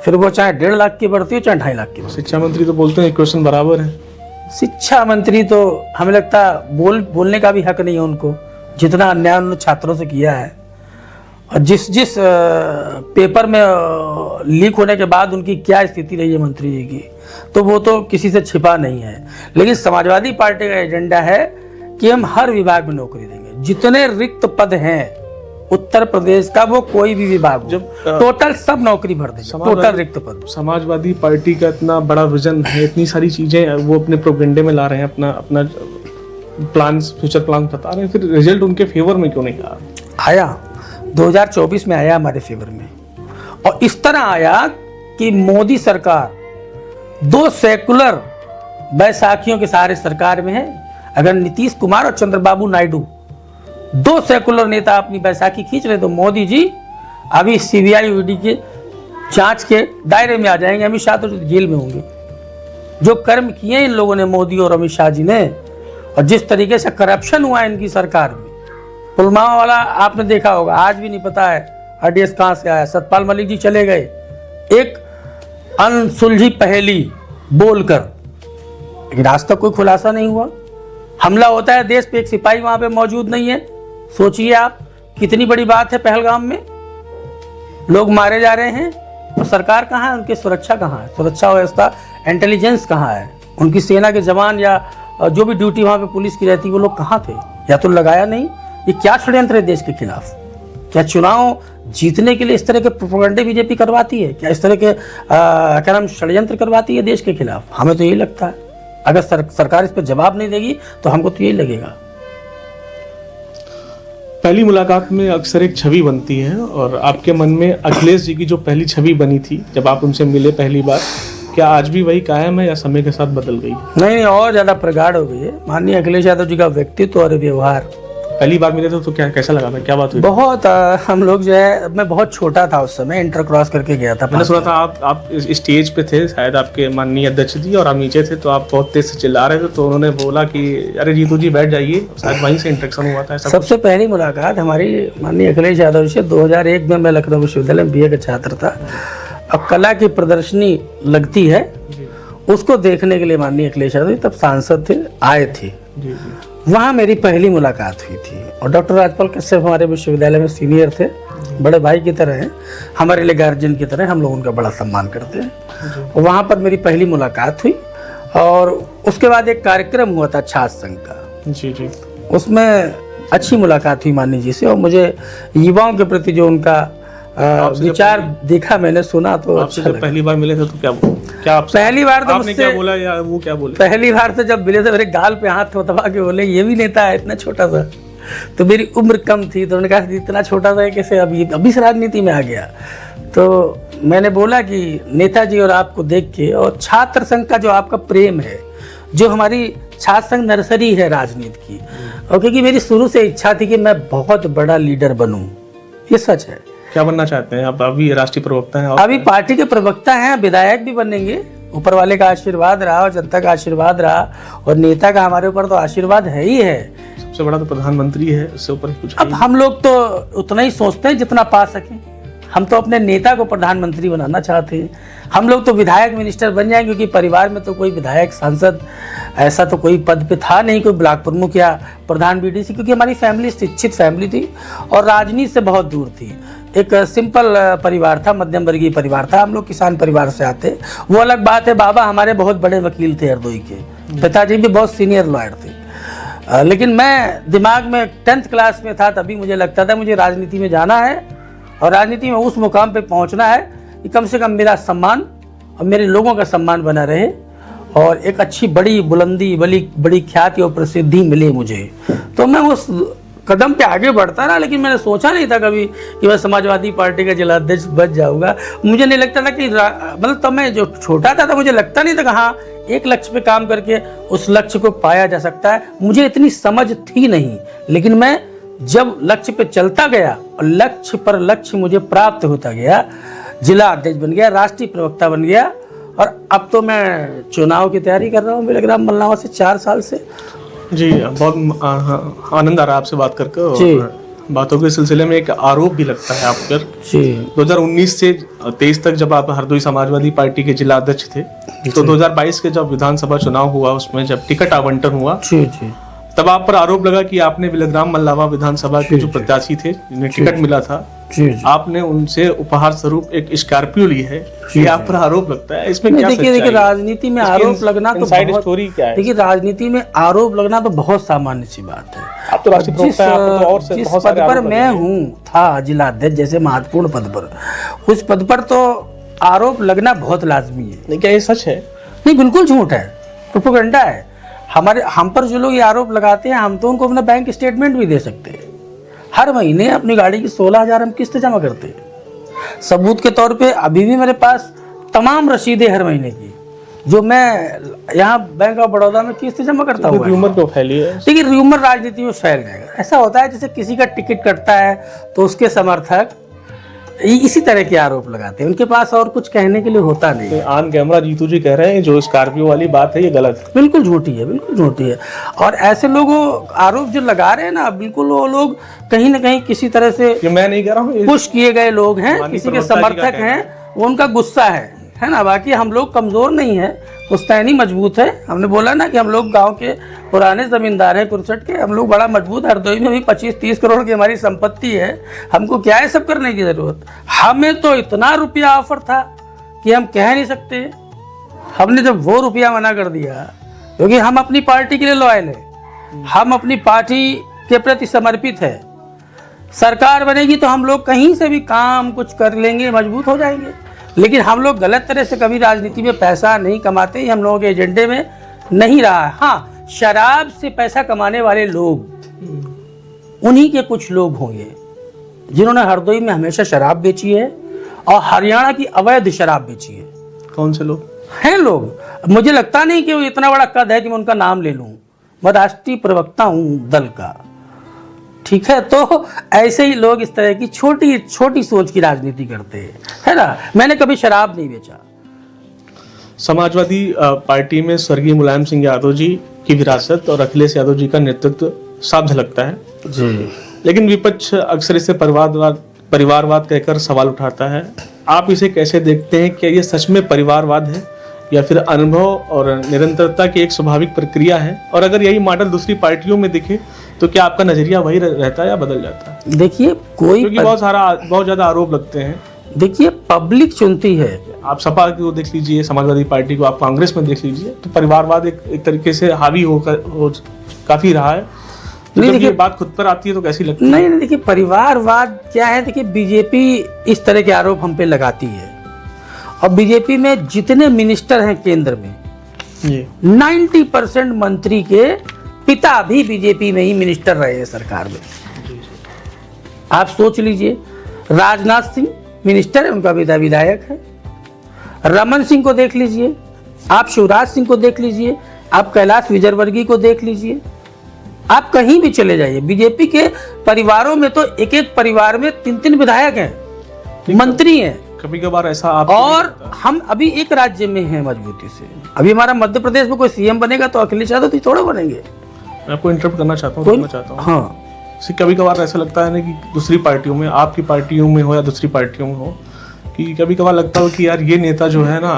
फिर वो चाहे 1.5 लाख की भर्ती हो चाहे 2.5 लाख की। शिक्षा मंत्री तो बोलते हैं इक्वेशन बराबर है। शिक्षा मंत्री तो हमें लगता बोलने का भी हक नहीं है उनको। जितना अन्याय उन्होंने छात्रों से किया है, और जिस जिस पेपर में लीक होने के बाद उनकी क्या स्थिति रही है मंत्री जी की, तो वो तो किसी से छिपा नहीं है। लेकिन समाजवादी पार्टी का एजेंडा है कि हम हर विभाग में नौकरी देंगे। जितने रिक्त पद हैं उत्तर प्रदेश का, वो कोई भी विभाग हो, जब टोटल सब नौकरी भर देंगे, टोटल रिक्त पद। समाजवादी पार्टी का इतना बड़ा विजन है, इतनी सारी चीजें वो अपने प्रोपेगेंडे में ला रहे हैं, अपना अपना प्लान, फ्यूचर प्लान बता रहे हैं, फिर रिजल्ट उनके फेवर में क्यों नहीं आ? आया 2024 में आया हमारे फेवर में, और इस तरह आया कि मोदी सरकार 2 सेकुलर बैसाखियों के सहारे सरकार में है। अगर नीतीश कुमार और चंद्रबाबू नायडू 2 सेकुलर नेता अपनी बैसाखी खींच रहे, तो मोदी जी अभी सीबीआई ईडी के जांच के दायरे में आ जाएंगे। अमित शाह तो जेल में होंगे। जो कर्म किए इन लोगों ने, मोदी और अमित शाह जी ने, और जिस तरीके से करप्शन हुआ इनकी सरकार में, पुलवामा वाला आपने देखा होगा, आज भी नहीं पता है आरडीएक्स कहाँ से आया। सतपाल मलिक जी चले गए एक अनसुलझी पहेली बोलकर, लेकिन आज तक कोई खुलासा नहीं हुआ। हमला होता है देश पे, एक सिपाही वहां पे मौजूद नहीं है। सोचिए आप, कितनी बड़ी बात है। पहलगाम में लोग मारे जा रहे हैं, और सरकार कहाँ है, उनकी सुरक्षा कहाँ है, सुरक्षा व्यवस्था, इंटेलिजेंस कहाँ है, उनकी सेना के जवान या जो भी ड्यूटी वहां पे पुलिस की रहती, वो लोग कहाँ थे? या तो लगाया नहीं। ये क्या षड्यंत्र है देश के खिलाफ? क्या चुनाव जीतने के लिए इस तरह के प्रोपेगेंडे बीजेपी करवाती है? क्या इस तरह के क्या नाम षड्यंत्र करवाती है देश के खिलाफ? हमें तो यही लगता है। अगर सरकार इस पर जवाब नहीं देगी तो हमको तो यही लगेगा। पहली मुलाकात में अक्सर एक छवि बनती है, और आपके मन में अखिलेश जी की जो पहली छवि बनी थी जब आप उनसे मिले पहली बार, क्या आज भी वही कायम है या समय के साथ बदल गई? नहीं, और ज्यादा प्रगाढ़ हो गई है। माननीय अखिलेश यादव जी का व्यक्तित्व और व्यवहार। पहली बार मिले थे तो क्या कैसा लगा था, क्या बात हुई? बहुत हम लोग जो है, मैं बहुत छोटा था उस समय, इंटर क्रॉस करके गया था। मैंने सुना था आप इस स्टेज पे थे, शायद आपके माननीय अध्यक्ष जी, और आप नीचे थे, तो आप बहुत तेज से चिल्ला रहे थे, तो उन्होंने बोला कि अरे जीतू जी बैठ जाइए, शायद वहीं से इंटरेक्शन हुआ था ऐसा? सबसे पहली मुलाकात हमारी माननीय अखिलेश यादव जी से 2001 में, मैं लखनऊ विश्वविद्यालय में बीए का छात्र था। अब कला की प्रदर्शनी लगती है, उसको देखने के लिए माननीय अखिलेश यादव जी तब सांसद थे, आए थे। वहाँ मेरी पहली मुलाकात हुई थी, और डॉक्टर राजपाल कश्यप हमारे विश्वविद्यालय में सीनियर थे, बड़े भाई की तरह हैं, हमारे लिए गार्जियन की तरह, हम लोग उनका बड़ा सम्मान करते हैं। वहाँ पर मेरी पहली मुलाकात हुई, और उसके बाद एक कार्यक्रम हुआ था छात्र संघ का। जी जी। उसमें अच्छी मुलाकात हुई माननीय जी से, और मुझे युवाओं के प्रति जो उनका विचार देखा, मैंने सुना, तो आपसे अच्छा जब पहली बार मिले थे तो क्या आपसे पहली बार तो आपने क्या बोला या वो क्या बोले? पहली बार तो जब मिले थे, मेरे गाल पे हाथ दबा के बोले, ये भी नेता है इतना छोटा सा। तो मेरी उम्र कम थी, तो उन्होंने कहा इतना छोटा सा है कैसे, अभी से राजनीति में आ गया। तो मैंने बोला कि नेताजी और आपको देख के, और छात्र संघ का जो आपका प्रेम है, जो हमारी छात्र संघ नर्सरी है राजनीति की, और क्योंकि मेरी शुरू से इच्छा थी कि मैं बहुत बड़ा लीडर बनूं, ये सच है। क्या बनना चाहते हैं आप? अभी राष्ट्रीय प्रवक्ता हैं? अभी पार्टी के प्रवक्ता हैं, विधायक भी बनेंगे। ऊपर वाले का आशीर्वाद रहा, और जनता का आशीर्वाद रहा, और नेता का हमारे ऊपर तो आशीर्वाद है ही है। सबसे बड़ा तो प्रधानमंत्री है, इससे ऊपर कुछ अब हम लोग तो उतना ही सोचते हैं जितना पा सकें। हम तो अपने नेता को प्रधानमंत्री बनाना चाहते हैं। हम लोग तो विधायक मिनिस्टर बन जाएंगे, क्योंकि परिवार में तो कोई विधायक सांसद ऐसा तो कोई पद पे था नहीं, कोई ब्लॉक प्रमुख या प्रधान बीडीसी, क्योंकि हमारी फैमिली शिक्षित फैमिली थी और राजनीति से बहुत दूर थी। एक सिंपल परिवार था, मध्यम वर्गीय परिवार था। हम लोग किसान परिवार से आते, वो अलग बात है। बाबा हमारे बहुत बड़े वकील थे हरदोई के, पिताजी भी बहुत सीनियर लॉयर थे। लेकिन मैं दिमाग में 10th क्लास में था, तभी मुझे लगता था मुझे राजनीति में जाना है, और राजनीति में उस मुकाम पे पहुंचना है कि कम से कम मेरा सम्मान और मेरे लोगों का सम्मान बना रहे, और एक अच्छी बड़ी बुलंदी, बड़ी ख्याति और प्रसिद्धि मिले मुझे। तो मैं उस कदम पे आगे बढ़ता रहा, लेकिन मैंने सोचा नहीं था कभी कि मैं समाजवादी पार्टी का जिलाध्यक्ष बच जाऊंगा। मुझे नहीं लगता था कि मतलब तब मैं जो छोटा था, मुझे लगता नहीं था कि हाँ एक लक्ष्य पे काम करके उस लक्ष्य को पाया जा सकता है। मुझे इतनी समझ थी नहीं, लेकिन मैं जब लक्ष्य पे चलता गया और लक्ष्य पर लक्ष्य मुझे प्राप्त होता गया, जिला अध्यक्ष बन गया, राष्ट्रीय प्रवक्ता बन गया, और अब तो मैं चुनाव की तैयारी कर रहा हूँ बेलग्राम मलनावा से 4 साल से। जी, बहुत आनंद आ रहा है आपसे बात करके। जी। बातों के सिलसिले में एक आरोप भी लगता है आप पर। जी। 2019 से 23 तक जब आप हरदोई समाजवादी पार्टी के जिला अध्यक्ष थे, तो 2022 के जब विधानसभा चुनाव हुआ, उसमें जब टिकट आवंटन हुआ, जी जी, तब आप पर आरोप लगा कि आपने बिलग्राम मल्लावा विधानसभा के जो प्रत्याशी थे जिन्हें टिकट मिला था, आपने उनसे उपहार स्वरूप एक स्कॉर्पियो ली है। ये आप पर आरोप लगता है, इसमें क्या देखिए सच्चाई है? राजनीति में आरोप लगना तो इनसाइड बहुत, स्टोरी क्या है? देखिए राजनीति में आरोप लगना तो बहुत सामान्य सी बात है। आप तो राष्ट्रीय प्रवक्ता हैं, आप तो और से जिस बहुत पद सारे पर आरोप लगे मैं हैं। हूँ था जिलाध्यक्ष जैसे महत्वपूर्ण पद पर, उस पद पर तो आरोप लगना बहुत लाजमी है। नहीं, क्या ये सच है? नहीं, बिल्कुल झूठ है, प्रोपेगेंडा है। हम पर जो लोग ये आरोप लगाते हैं, हम तो उनको अपना बैंक स्टेटमेंट भी दे सकते हैं। हर महीने अपनी गाड़ी की 16,000 हम किस्त जमा करते हैं। सबूत के तौर पे अभी भी मेरे पास तमाम रसीदें हर महीने की, जो मैं यहाँ बैंक ऑफ बड़ौदा में किस्त जमा करता हूँ। र्यूमर क्यों फैली है? देखिए र्यूमर राजनीति में फैल जाएगा। ऐसा होता है जैसे किसी का टिकट कटता है तो उसके समर्थक इसी तरह के आरोप लगाते हैं, उनके पास और कुछ कहने के लिए होता नहीं है। ऑन कैमरा जीतू जी कह रहे हैं जो स्कॉर्पियो वाली बात है ये गलत है। बिल्कुल झूठी है, बिल्कुल झूठी है। और ऐसे लोगों आरोप जो लगा रहे हैं ना, बिल्कुल वो लोग कहीं ना कहीं किसी तरह से ये मैं नहीं कह रहा हूँ, पुश किए गए लोग हैं, माननीय किसी के प्रवक्ता जी का समर्थक कहना हैं, वो उनका गुस्सा है ना। बाकी हम लोग कमजोर नहीं है, पुश्तैनी मजबूत है। हमने बोला ना कि हम लोग गांव के पुराने जमींदार हैं कुरसट के, हम लोग बड़ा मजबूत। हरदोई में भी 25-30 करोड़ की हमारी संपत्ति है, हमको क्या है सब करने की जरूरत। हमें तो इतना रुपया ऑफर था कि हम कह नहीं सकते। हमने जब वो रुपया मना कर दिया, क्योंकि हम अपनी पार्टी के लिए लॉयल है, हम अपनी पार्टी के प्रति समर्पित है। सरकार बनेगी तो हम लोग कहीं से भी काम कुछ कर लेंगे, मजबूत हो जाएंगे। लेकिन हम लोग गलत तरह से कभी राजनीति में पैसा नहीं कमाते, ये हम लोगों के एजेंडे में नहीं रहा है। हाँ, शराब से पैसा कमाने वाले लोग, उन्हीं के कुछ लोग होंगे जिन्होंने हरदोई में हमेशा शराब बेची है और हरियाणा की अवैध शराब बेची है। कौन से लोग हैं लोग? मुझे लगता नहीं कि वो इतना बड़ा कद है कि मैं उनका नाम ले लूं। मैं राष्ट्रीय प्रवक्ता हूं दल का, ठीक है। तो ऐसे ही लोग इस तरह की छोटी छोटी सोच की राजनीति करते हैं, है ना। मैंने कभी शराब नहीं बेचा। समाजवादी पार्टी में स्वर्गीय मुलायम सिंह यादव जी की विरासत और अखिलेश यादव जी का नेतृत्व साफ झलकता है जी, लेकिन विपक्ष अक्सर इसे परिवारवाद कहकर सवाल उठाता है। आप इसे कैसे देखते हैं? क्या ये सच में परिवारवाद है या फिर अनुभव और निरंतरता की एक स्वाभाविक प्रक्रिया है? और अगर यही मॉडल दूसरी पार्टियों में दिखे तो क्या आपका नजरिया वही रहता है या बदल जाता है? देखिए क्योंकि बहुत ज्यादा आरोप लगते हैं। देखिए पब्लिक चुनती है। आप सपा को देख लीजिए, समाजवादी पार्टी को, आप कांग्रेस में देख लीजिए, तो परिवारवाद एक तरीके से हावी हो काफी रहा है। तो जब ये बात खुद पर आती है तो कैसी लगती है? नहीं, देखिए परिवारवाद क्या है, देखिए बीजेपी इस तरह के आरोप हम पे लगाती है। और बीजेपी में जितने मिनिस्टर हैं केंद्र में, 90% मंत्री के पिता भी बीजेपी में ही मिनिस्टर रहे हैं सरकार में। आप सोच लीजिए, राजनाथ सिंह मिनिस्टर है, उनका पिता विधायक है। रमन सिंह को देख लीजिए, आप शिवराज सिंह को देख लीजिए, आप कैलाश विजयवर्गीय को देख लीजिए, आप कहीं भी चले जाइए, बीजेपी के परिवारों में तो एक एक परिवार में 3-3 विधायक हैं, मंत्री हैं। कभी कभार ऐसा आप और हम अभी एक राज्य में हैं मजबूती से। अभी हमारा मध्य प्रदेश में कोई सीएम बनेगा तो अखिलेश यादव तो थोड़े बनेंगे। मैं आपको इंटरप्ट करना चाहता हूँ। हाँ, कभी कभार ऐसा लगता है ना कि दूसरी पार्टियों में, आपकी पार्टियों में हो या दूसरी पार्टियों में हो, कि कभी कभार लगता हो कि यार ये नेता जो है ना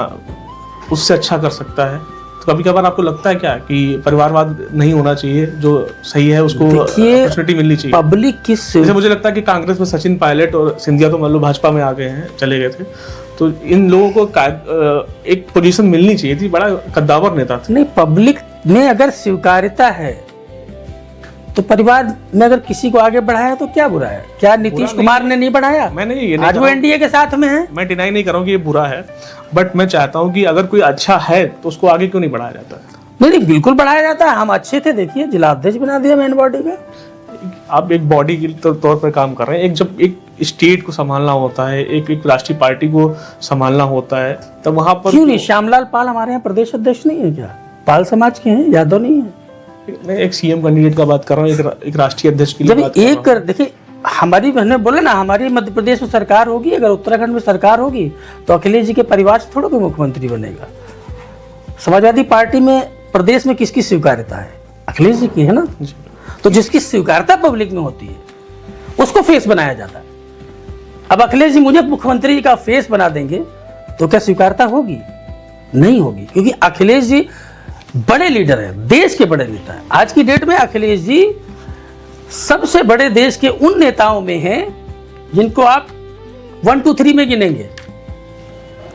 उससे अच्छा कर सकता है। तो कभी कभार आपको लगता है क्या कि परिवारवाद नहीं होना चाहिए, जो सही है उसको अपॉर्चुनिटी मिलनी चाहिए? पब्लिक किस, जैसे मुझे लगता है कि कांग्रेस में सचिन पायलट और सिंधिया तो मान लो भाजपा में आ गए हैं, चले गए थे, तो इन लोगों को एक पोजीशन मिलनी चाहिए थी। बड़ा कद्दावर नेता था। नहीं, पब्लिक में अगर स्वीकार्यता है तो परिवार में अगर किसी को आगे बढ़ाया तो क्या बुरा है? क्या नीतीश कुमार ने नहीं बढ़ाया? मैंने ये नहीं आज वो एनडीए के साथ में है। मैं डिनाई नहीं कर रहा हूँ कि ये बुरा है, बट मैं चाहता हूँ कि अगर कोई अच्छा है तो उसको आगे क्यों नहीं बढ़ाया जाता है? नहीं, बिल्कुल बढ़ाया जाता है। हम अच्छे थे, देखिए जिलाध्यक्ष बना दिया मेन बॉडी का। आप एक बॉडी के तौर पर काम कर रहे हैं। जब एक स्टेट को संभालना होता है, एक राष्ट्रीय पार्टी को संभालना होता है, तब वहां पर क्यों नहीं? श्यामलाल पाल हमारे यहाँ प्रदेश अध्यक्ष नहीं है क्या? पाल समाज के हैं, यादव नहीं है। मैं एक सीएम कैंडिडेट का बात कर रहा हूँ, एक राष्ट्रीय अध्यक्ष की जब बात कर रहा हूँ। देखिए हमारी, मैंने बोला ना, हमारी मध्य प्रदेश में सरकार होगी, अगर उत्तराखंड में सरकार होगी तो अखिलेश जी के परिवार से थोड़ा कोई मुख्यमंत्री बनेगा। समाजवादी पार्टी में प्रदेश में किसकी स्वीकार्यता है? अखिलेश जी की है ना। तो जिसकी स्वीकार्यता पब्लिक में होती है उसको फेस बनाया जाता है। अब अखिलेश जी मुझे मुख्यमंत्री का फेस बना देंगे तो क्या स्वीकार्यता होगी? नहीं होगी, क्योंकि अखिलेश जी बड़े लीडर हैं, देश के बड़े नेता हैं। आज की डेट में अखिलेश जी सबसे बड़े देश के उन नेताओं में हैं जिनको आप 1 2 3 में गिनेंगे।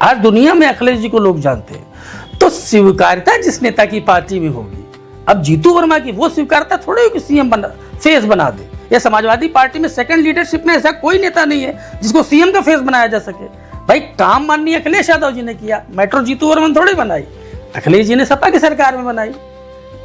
आज दुनिया में अखिलेश जी को लोग जानते हैं। तो स्वीकार्यता जिस नेता की पार्टी में होगी, अब जीतू वर्मा की वो स्वीकार्यता थोड़ी हो कि सीएम फेस बना दे। या समाजवादी पार्टी में सेकंड लीडरशिप में ऐसा कोई नेता नहीं है जिसको सीएम का फेस बनाया जा सके। भाई काम माननीय अखिलेश यादव जी ने किया, मेट्रो जीतू वर्मा थोड़ी बनाई, अखिलेश जी ने सपा की सरकार में बनाई।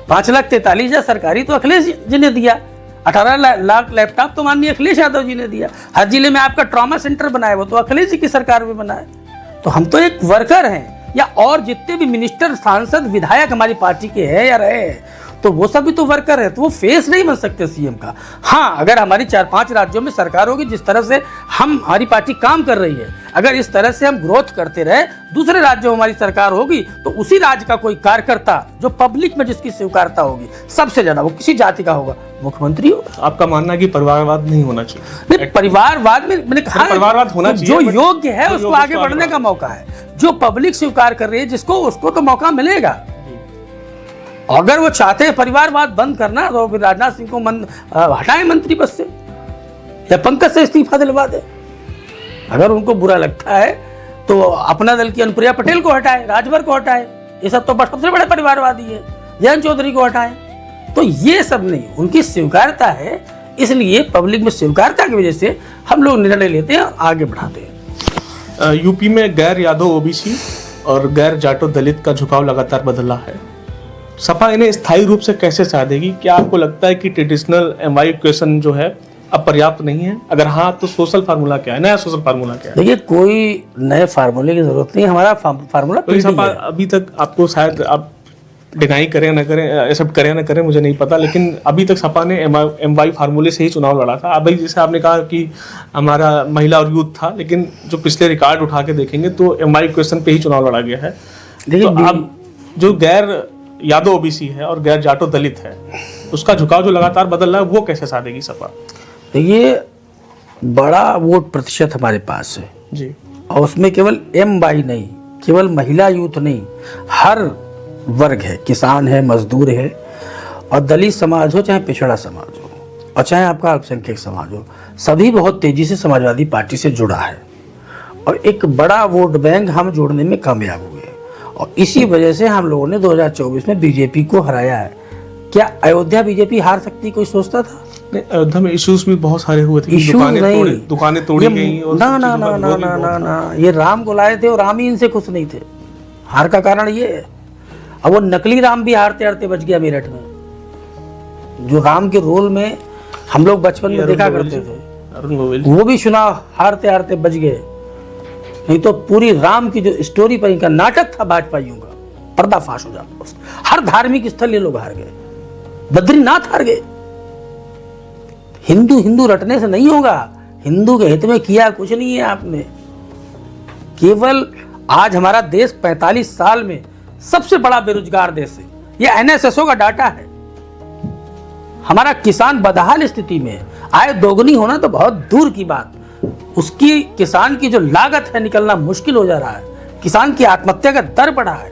5,43,000 सरकारी तो अखिलेश जी ने दिया, 18 लाख लैपटॉप तो माननीय अखिलेश यादव जी ने दिया। हर जिले में आपका ट्रॉमा सेंटर बनाया वो तो अखिलेश जी की सरकार में बनाया। तो हम तो एक वर्कर हैं, या और जितने भी मिनिस्टर, सांसद, विधायक हमारी पार्टी के हैं या रहे हैं, तो वो सभी तो वर्कर है, तो वो फेस नहीं बन सकते सीएम का। हाँ, अगर हमारी 4-5 राज्यों में सरकार होगी, जिस तरह से हमारी पार्टी काम कर रही है, अगर इस तरह से हम ग्रोथ करते रहे, दूसरे राज्यों में हमारी सरकार होगी, तो उसी राज्य का कोई कार्यकर्ता जो पब्लिक में जिसकी स्वीकार्यता होगी सबसे ज्यादा, वो किसी जाति का होगा, मुख्यमंत्री होगा। आपका मानना है कि परिवारवाद नहीं होना चाहिए? नहीं, परिवारवाद में मैंने कहा परिवारवाद होना चाहिए, जो योग्य है उसको आगे बढ़ने का मौका है, जो पब्लिक स्वीकार कर रही है जिसको, उसको तो मौका मिलेगा। अगर वो चाहते हैं परिवारवाद बंद करना, तो फिर राजनाथ सिंह को हटाएं मंत्री पद से, या पंकज से इस्तीफा दिलवा दे। अगर उनको बुरा लगता है तो अपना दल की अनुप्रिया पटेल को हटाए, राजभर को हटाए, ये सब तो सबसे बड़े परिवारवादी है, जयंत चौधरी को हटाए। तो ये सब नहीं, उनकी स्वीकार्यता है, इसलिए पब्लिक में स्वीकार्यता की वजह से हम लोग निर्णय लेते हैं, आगे बढ़ाते हैं। यूपी में गैर यादव ओबीसी और गैर जाटो दलित का झुकाव लगातार बदल रहा है। सपा इन्हें स्थायी रूप से कैसे साधेगी? क्या आपको लगता है कि ट्रेडिशनल एमवाई इक्वेशन जो है अब पर्याप्त नहीं है? अगर हाँ, तो सोशल फार्मूला क्या है, नया सोशल फार्मूला क्या है? देखिए, कोई नए फार्मूले की जरूरत नहीं, हमारा फार्मूला तो सपा अभी तक, आपको शायद आप डिनाई करें ना करें, एक्सेप्ट करें ना करें, मुझे नहीं पता, लेकिन अभी तक सपा ने एमवाई फार्मूले से ही चुनाव लड़ा था। अभी जैसे आपने कहा कि हमारा महिला और यूथ था, लेकिन जो पिछले रिकॉर्ड उठा के देखेंगे तो एमवाई क्वेश्चन पे ही चुनाव लड़ा गया है। तो अब जो गैर यादव ओबीसी है और गैर जाटो दलित है, उसका झुकाव जो लगातार बदल रहा है, वो कैसे साधेगी सपा? ये बड़ा वोट प्रतिशत हमारे पास है जी, और उसमें केवल एमवाई नहीं, केवल महिला यूथ नहीं, हर वर्ग है, किसान है, मजदूर है, और दलित समाज हो, चाहे पिछड़ा समाज हो, और चाहे आपका अल्पसंख्यक समाज हो, सभी बहुत तेजी से समाजवादी पार्टी से जुड़ा है, और एक बड़ा वोट बैंक हम जोड़ने में कामयाब हुए, और इसी वजह से हम लोगों ने 2024 में बीजेपी को हराया है। क्या अयोध्या बीजेपी हार सकती, कोई सोचता था? अयोध्या में इश्यूज भी बहुत सारे हुए थे, दुकानें तोड़ी गई, और ना ना ना ना ना ना ना, ये राम को लाए थे और राम ही इनसे खुश नहीं थे। हार का कारण ये है। अब वो नकली राम भी हारते हारते बच गया मेरठ में, जो राम के रोल में हम लोग बचपन में देखा करते थे, वो भी चुनाव हारते हारते बच गए। नहीं तो पूरी राम की जो स्टोरी पर इनका नाटक था भाजपाइयों का, पर्दाफाश हो जाता। हर धार्मिक स्थल ये लोग हार गए, बद्रीनाथ हार गए। हिंदू हिंदू रटने से नहीं होगा, हिंदू के हित में किया कुछ नहीं है आपने। केवल आज हमारा देश 45 साल में सबसे बड़ा बेरोजगार देश है, यह एनएसएसओ का डाटा है। हमारा किसान बदहाल स्थिति में है, आय दोगुनी होना तो बहुत दूर की बात, उसकी किसान की जो लागत है निकलना मुश्किल हो जा रहा है। किसान की आत्महत्या का दर बढ़ा है,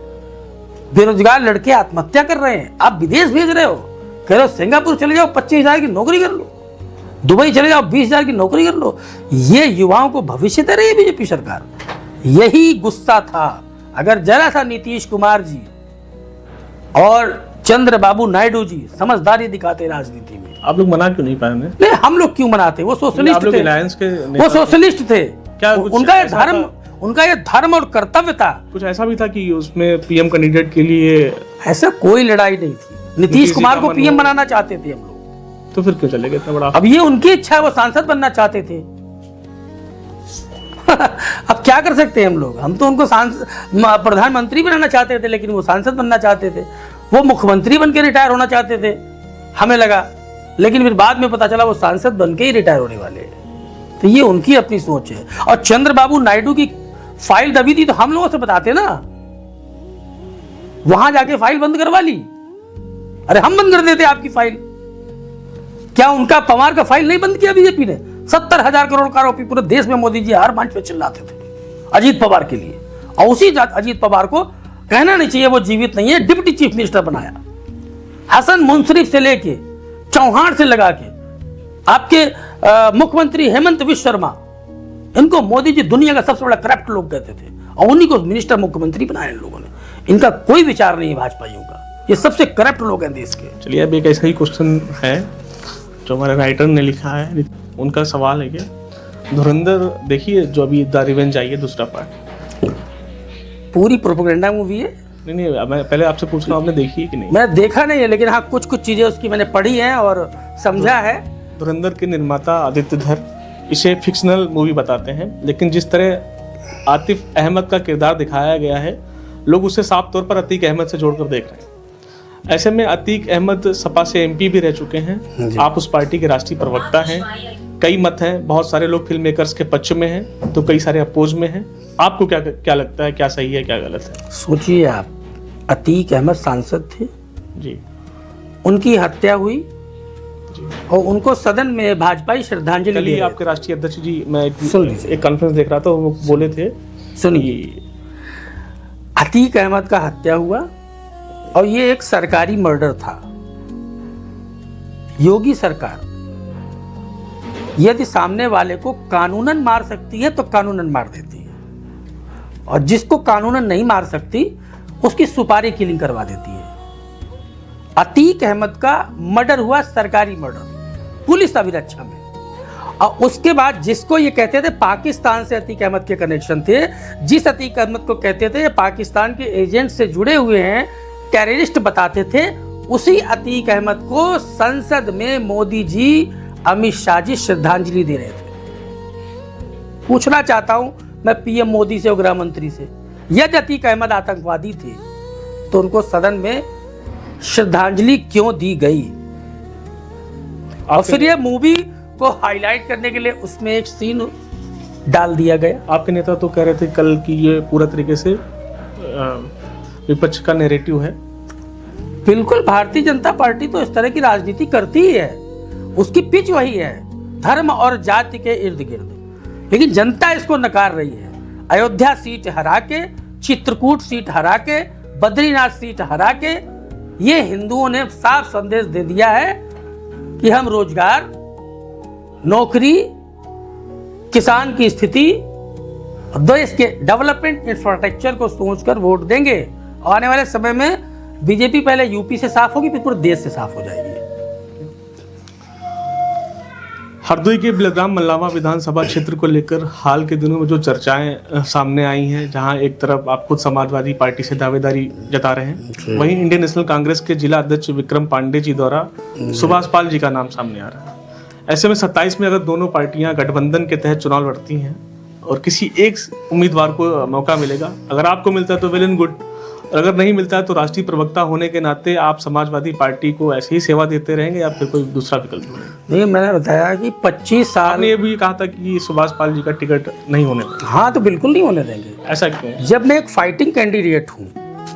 बेरोजगार लड़के आत्महत्या कर रहे हैं। आप विदेश भेज रहे हो, कह रहे हो सिंगापुर चले जाओ 25,000 की नौकरी कर लो, दुबई चले जाओ 20,000 की नौकरी कर लो। ये युवाओं को भविष्य दे रही है बीजेपी सरकार। यही गुस्सा था, अगर जरा सा नीतीश कुमार जी और चंद्रबाबू नायडू जी समझदारी दिखाते राजनीति में। आप लोग मना क्यों नहीं पाए? नहीं, हम लोग क्यों मनाते? वो सोशलिस्ट थे, वो सोशलिस्ट थे, क्या उनका ये धर्म और कर्तव्य था। कुछ ऐसा भी था कि उसमें पीएम कैंडिडेट के लिए ऐसा कोई लड़ाई नहीं थी। नीतीश कुमार को पीएम बनाना चाहते थे हम लोग, तो फिर क्यों चले गए इतना बड़ा? अब ये उनकी इच्छा है, वो सांसद बनना चाहते थे। अब क्या कर सकते हैं हम लोग? हम तो उनको प्रधानमंत्री बनाना चाहते थे, लेकिन वो सांसद बनना चाहते थे। वो मुख्यमंत्री बनकर रिटायर होना चाहते थे, हमें लगा, लेकिन फिर बाद में पता चला वो सांसद बनके ही रिटायर होने वाले हैं। तो ये उनकी अपनी सोच है। और चंद्रबाबू नायडू की फाइल दबी थी तो हम लोगों से बताते ना, वहां जाके फाइल बंद करवा ली। अरे हम बंद कर देते आपकी फाइल। क्या उनका पवार का फाइल नहीं बंद किया बीजेपी ने? 70,000 करोड़ का आरोपी पूरे देश में मोदी जी हर मंच पे चिल्लाते थे अजीत पवार के लिए, और उसी अजीत पवार को कहना नहीं चाहिए वो जीवित नहीं है, डिप्टी चीफ मिनिस्टर बनाया। हसन मुंसरिफ से लेके चौहान से लगा के आपके मुख्यमंत्री हेमंत विश्व शर्मा, इनको मोदी जी दुनिया का सबसे बड़ा करप्ट लोग कहते थे और उन्हीं को मिनिस्टर मुख्यमंत्री बनाया इन लोगों ने। इनका कोई विचार नहीं है भाजपाइयों का, ये सबसे करप्ट लोग हैं देश के। चलिए अब एक ऐसा ही क्वेश्चन है जो हमारे राइटर ने लिखा है, उनका सवाल है कि धुरंधर देखिए जो अभी द रिवेंज आई है दूसरा पार्ट, पूरी प्रोपेगेंडा मूवी है। नहीं मैं पहले आपसे पूछ रहा हूँ, आपने देखी है कि नहीं? मैं देखा नहीं है, लेकिन हाँ कुछ कुछ चीजें उसकी मैंने पढ़ी हैं और समझा है। धुरंधर के निर्माता आदित्य धर इसे फिक्शनल मूवी बताते हैं, लेकिन जिस तरह आतिफ अहमद का किरदार दिखाया गया है, लोग उसे साफ तौर पर अतीक अहमद से जोड़कर देख रहे हैं। ऐसे में अतीक अहमद सपा से एमपी भी रह चुके हैं, आप उस पार्टी के राष्ट्रीय प्रवक्ता हैं, कई मत हैं, बहुत सारे लोग फिल्म मेकर्स के पक्ष में हैं तो कई सारे अपोज में हैं। आपको क्या लगता है, क्या सही है क्या गलत है? सोचिए आप, अतीक अहमद सांसद थे जी, उनकी हत्या हुई और उनको सदन में भाजपाई श्रद्धांजलि कल ही दी। आपके राष्ट्रीय अध्यक्ष जी, मैं सुन लीजिए। एक कॉन्फ्रेंस देख रहा था, वो बोले थे सुनिए, अतीक अहमद का हत्या हुआ और ये एक सरकारी मर्डर था। योगी सरकार यदि सामने वाले को कानूनन मार सकती है तो कानूनन मार देती है, और जिसको कानूनन नहीं मार सकती उसकी सुपारी किलिंग करवा देती है। अतीक अहमद का मर्डर हुआ, सरकारी मर्डर, पुलिस अभिरक्षा में। और उसके बाद जिसको ये कहते थे पाकिस्तान से अतीक अहमद के कनेक्शन थे, जिस अतीक अहमद को कहते थे पाकिस्तान के एजेंट से जुड़े हुए हैं, टेररिस्ट बताते थे, उसी अतीक अहमद को संसद में मोदी जी, अमित शाह जी श्रद्धांजलि दे रहे थे। पूछना चाहता हूं मैं पीएम मोदी से और गृह मंत्री से, यदि अतीक अहमद आतंकवादी थे तो उनको सदन में श्रद्धांजलि क्यों दी गई? और फिर ये मूवी को हाईलाइट करने के लिए उसमें एक सीन डाल दिया गया। आपके नेता तो कह रहे थे कल कि ये पूरा तरीके से विपक्ष का नैरेटिव है। बिल्कुल, भारतीय जनता पार्टी तो इस तरह की राजनीति करती ही है, उसकी पिच वही है, धर्म और जाति के इर्द गिर्द। लेकिन जनता इसको नकार रही है। अयोध्या सीट हरा के, चित्रकूट सीट हरा के, बद्रीनाथ सीट हरा के ये हिंदुओं ने साफ संदेश दे दिया है कि हम रोजगार, नौकरी, किसान की स्थिति, देश के डेवलपमेंट इंफ्रास्ट्रक्चर को सोचकर वोट देंगे। आने वाले समय में बीजेपी पहले यूपी से साफ होगी, फिर पूरे देश से साफ हो जाएगी। हरदोई के बिलग्राम मल्लावा विधानसभा क्षेत्र को लेकर हाल के दिनों में जो चर्चाएं सामने आई हैं, जहां एक तरफ आप खुद समाजवादी पार्टी से दावेदारी जता रहे हैं, वहीं इंडियन नेशनल कांग्रेस के जिला अध्यक्ष विक्रम पांडे जी द्वारा सुभाष पाल जी का नाम सामने आ रहा है। ऐसे में 27 में अगर दोनों पार्टियां गठबंधन के तहत चुनाव लड़ती हैं और किसी एक उम्मीदवार को मौका मिलेगा, अगर आपको मिलता है तो वेल एंड गुड, अगर नहीं मिलता है तो राष्ट्रीय प्रवक्ता होने के नाते आप समाजवादी पार्टी को ऐसे ही सेवा देते रहेंगे या फिर कोई दूसरा विकल्प होगा? नहीं, मैंने बताया कि 25 साल। आपने ये भी कहा था कि सुभाष पाल जी का टिकट नहीं होने देंगे। हाँ, तो बिल्कुल नहीं होने देंगे। ऐसा क्यों? जब मैं एक फाइटिंग कैंडिडेट हूँ,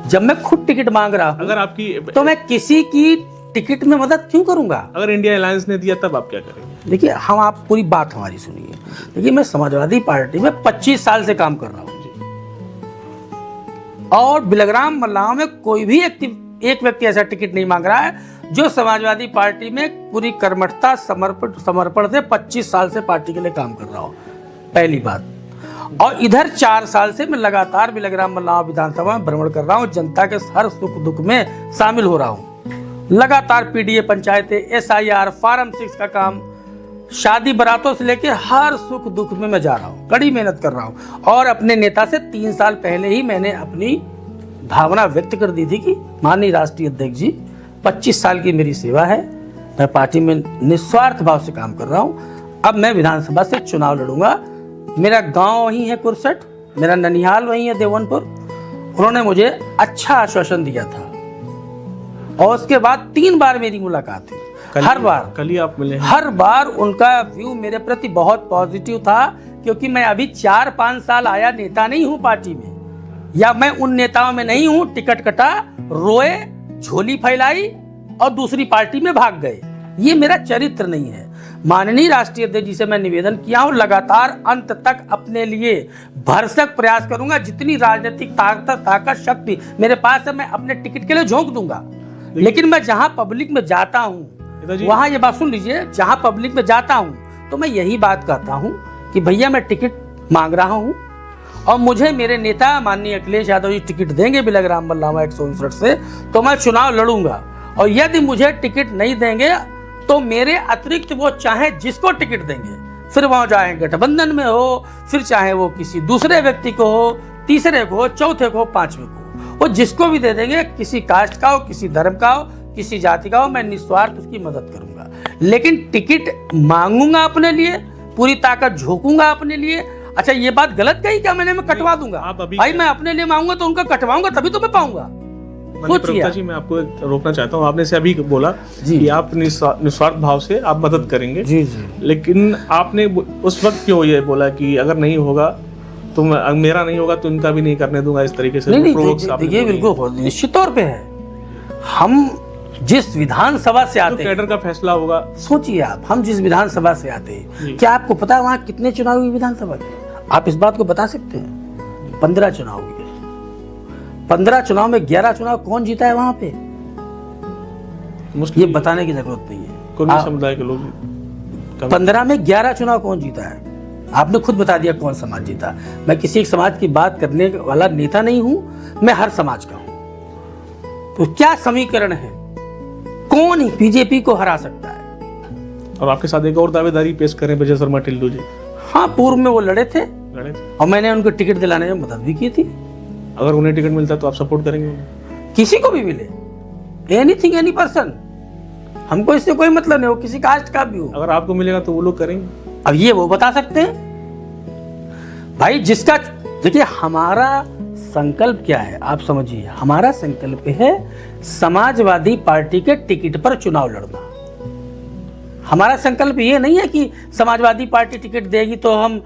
जब मैं खुद टिकट मांग रहा हूँ, अगर आपकी तो मैं किसी की टिकट में मदद क्यों करूंगा? अगर इंडिया अलायंस ने दिया तब आप क्या करेंगे? देखिए, हम आप पूरी बात हमारी सुनिए। देखिए, मैं समाजवादी पार्टी में 25 साल से काम कर रहा हूँ और बिलग्राम मल्लावा में कोई भी एक व्यक्ति ऐसा टिकट नहीं मांग रहा है जो समाजवादी पार्टी में पूरी कर्मठता, समर्पण से 25 साल से पार्टी के लिए काम कर रहा हो, पहली बात। और इधर 4 साल से मैं लगातार बिलग्राम मल्लावा विधानसभा में भ्रमण कर रहा हूँ, जनता के हर सुख दुख में शामिल हो रहा हूँ। लगातार पीडीए पंचायतें, SIR, फार्म 6 का काम, शादी बरातों से लेकर हर सुख दुख में मैं जा रहा हूँ, कड़ी मेहनत कर रहा हूँ। और अपने नेता से 3 साल पहले ही मैंने अपनी भावना व्यक्त कर दी थी कि माननीय राष्ट्रीय अध्यक्ष जी, 25 साल की मेरी सेवा है, मैं पार्टी में निस्वार्थ भाव से काम कर रहा हूँ। अब मैं विधानसभा से चुनाव लड़ूंगा। मेरा गांव वहीं है कुरसट, मेरा ननिहाल वहीं है देवनपुर। उन्होंने मुझे अच्छा आश्वासन दिया था और उसके बाद 3 बार मेरी मुलाकात हुई। हर बार कल ही आप मिले? हर बार उनका व्यू मेरे प्रति बहुत पॉजिटिव था, क्योंकि मैं अभी 4-5 साल आया नेता नहीं हूं पार्टी में, या मैं उन नेताओं में नहीं हूं टिकट कटा, रोए, झोली फैलाई और दूसरी पार्टी में भाग गए। ये मेरा चरित्र नहीं है। माननीय राष्ट्रीय अध्यक्ष जी से मैं निवेदन किया हूं, लगातार अंत तक अपने लिए भरसक प्रयास करूंगा। जितनी राजनीतिक ताकत शक्ति मेरे पास है मैं अपने टिकट के लिए झोंक दूंगा। लेकिन मैं जहां पब्लिक में जाता हूं वहां, ये बात सुन लीजिए, जहां पब्लिक में जाता हूं तो मैं यही बात कहता हूं कि भैया मैं टिकट मांग रहा हूं और मुझे मेरे नेता माननीय अखिलेश यादव जी टिकट देंगे बिलग्राम मल्लावा 159 से, तो मैं चुनाव लड़ूंगा। और यदि मुझे टिकट नहीं देंगे तो मेरे अतिरिक्त वो चाहे जिसको टिकट देंगे, फिर वहां चाहे गठबंधन में हो, फिर चाहे वो किसी दूसरे व्यक्ति को हो, तीसरे को हो, चौथे को हो, पांचवें को, वो जिसको भी दे देंगे, किसी कास्ट का हो, किसी धर्म का हो, किसी जाति का हो, मैं निस्वार्थ उसकी मदद करूंगा। लेकिन टिकट मांगूंगा अपने लिए, पूरी ताकत झोंकूंगा अपने लिए। अच्छा ये बात गलत कही क्या मैंने? मैं कटवा दूंगा भाई, मैं अपने लिए मांगूंगा तो उनका कटवाऊंगा तभी तो मैं पाऊंगा। प्रवक्ता जी मैं आपको रोकना चाहता हूँ, आपने से अभी बोला कि आप निस्वार्थ भाव से आप मदद करेंगे जी जी, लेकिन आपने उस वक्त क्यों ये बोला कि अगर नहीं होगा तो मेरा नहीं होगा तो इनका भी नहीं करने दूंगा, इस तरीके से? नहीं, देखिए बिल्कुल निश्चित तौर पे है। हम जिस विधानसभा से आते हैं, कैडर का फैसला होगा। सोचिए आप, हम जिस विधानसभा से आते हैं, क्या आपको पता है वहाँ कितने चुनाव हुए विधानसभा के? आप इस बात को बता सकते हैं? 15 चुनाव हुए। 15 चुनाव में 11 चुनाव कौन जीता है वहां पे? ये बताने की जरूरत नहीं है। कौन समुदाय के लोग? 15 में 11 चुनाव कौन जीता है? आपने खुद बता दिया कौन समाज जीता। मैं किसी एक समाज की बात करने वाला नेता नहीं हूं, मैं हर समाज का हूं। तो क्या समीकरण है? कौन ही बीजेपी को हरा सकता है? और आपके साथ एक और दावेदारी पेश करें, विजय शर्मा टिल्लू जी। हाँ, पूर्व में वो लड़े थे और मैंने उनको टिकट दिलाने में मदद भी की थी। अगर उन्हें टिकट मिलता तो आप सपोर्ट करेंगे? किसी को भी मिले, एनीथिंग एनी पर्सन, हमको इससे कोई मतलब नहीं हो, किसी कास्ट का भी हो। अगर आपको मिलेगा तो वो लोग करेंगे? अब ये वो बता सकते हैं भाई, जिसका देखिए हमारा संकल्प क्या है आप समझिए। हमारा संकल्प है समाजवादी पार्टी के टिकट पर चुनाव लड़ना। हमारा संकल्प ये नहीं है कि समाजवादी पार्टी टिकट देगी तो हम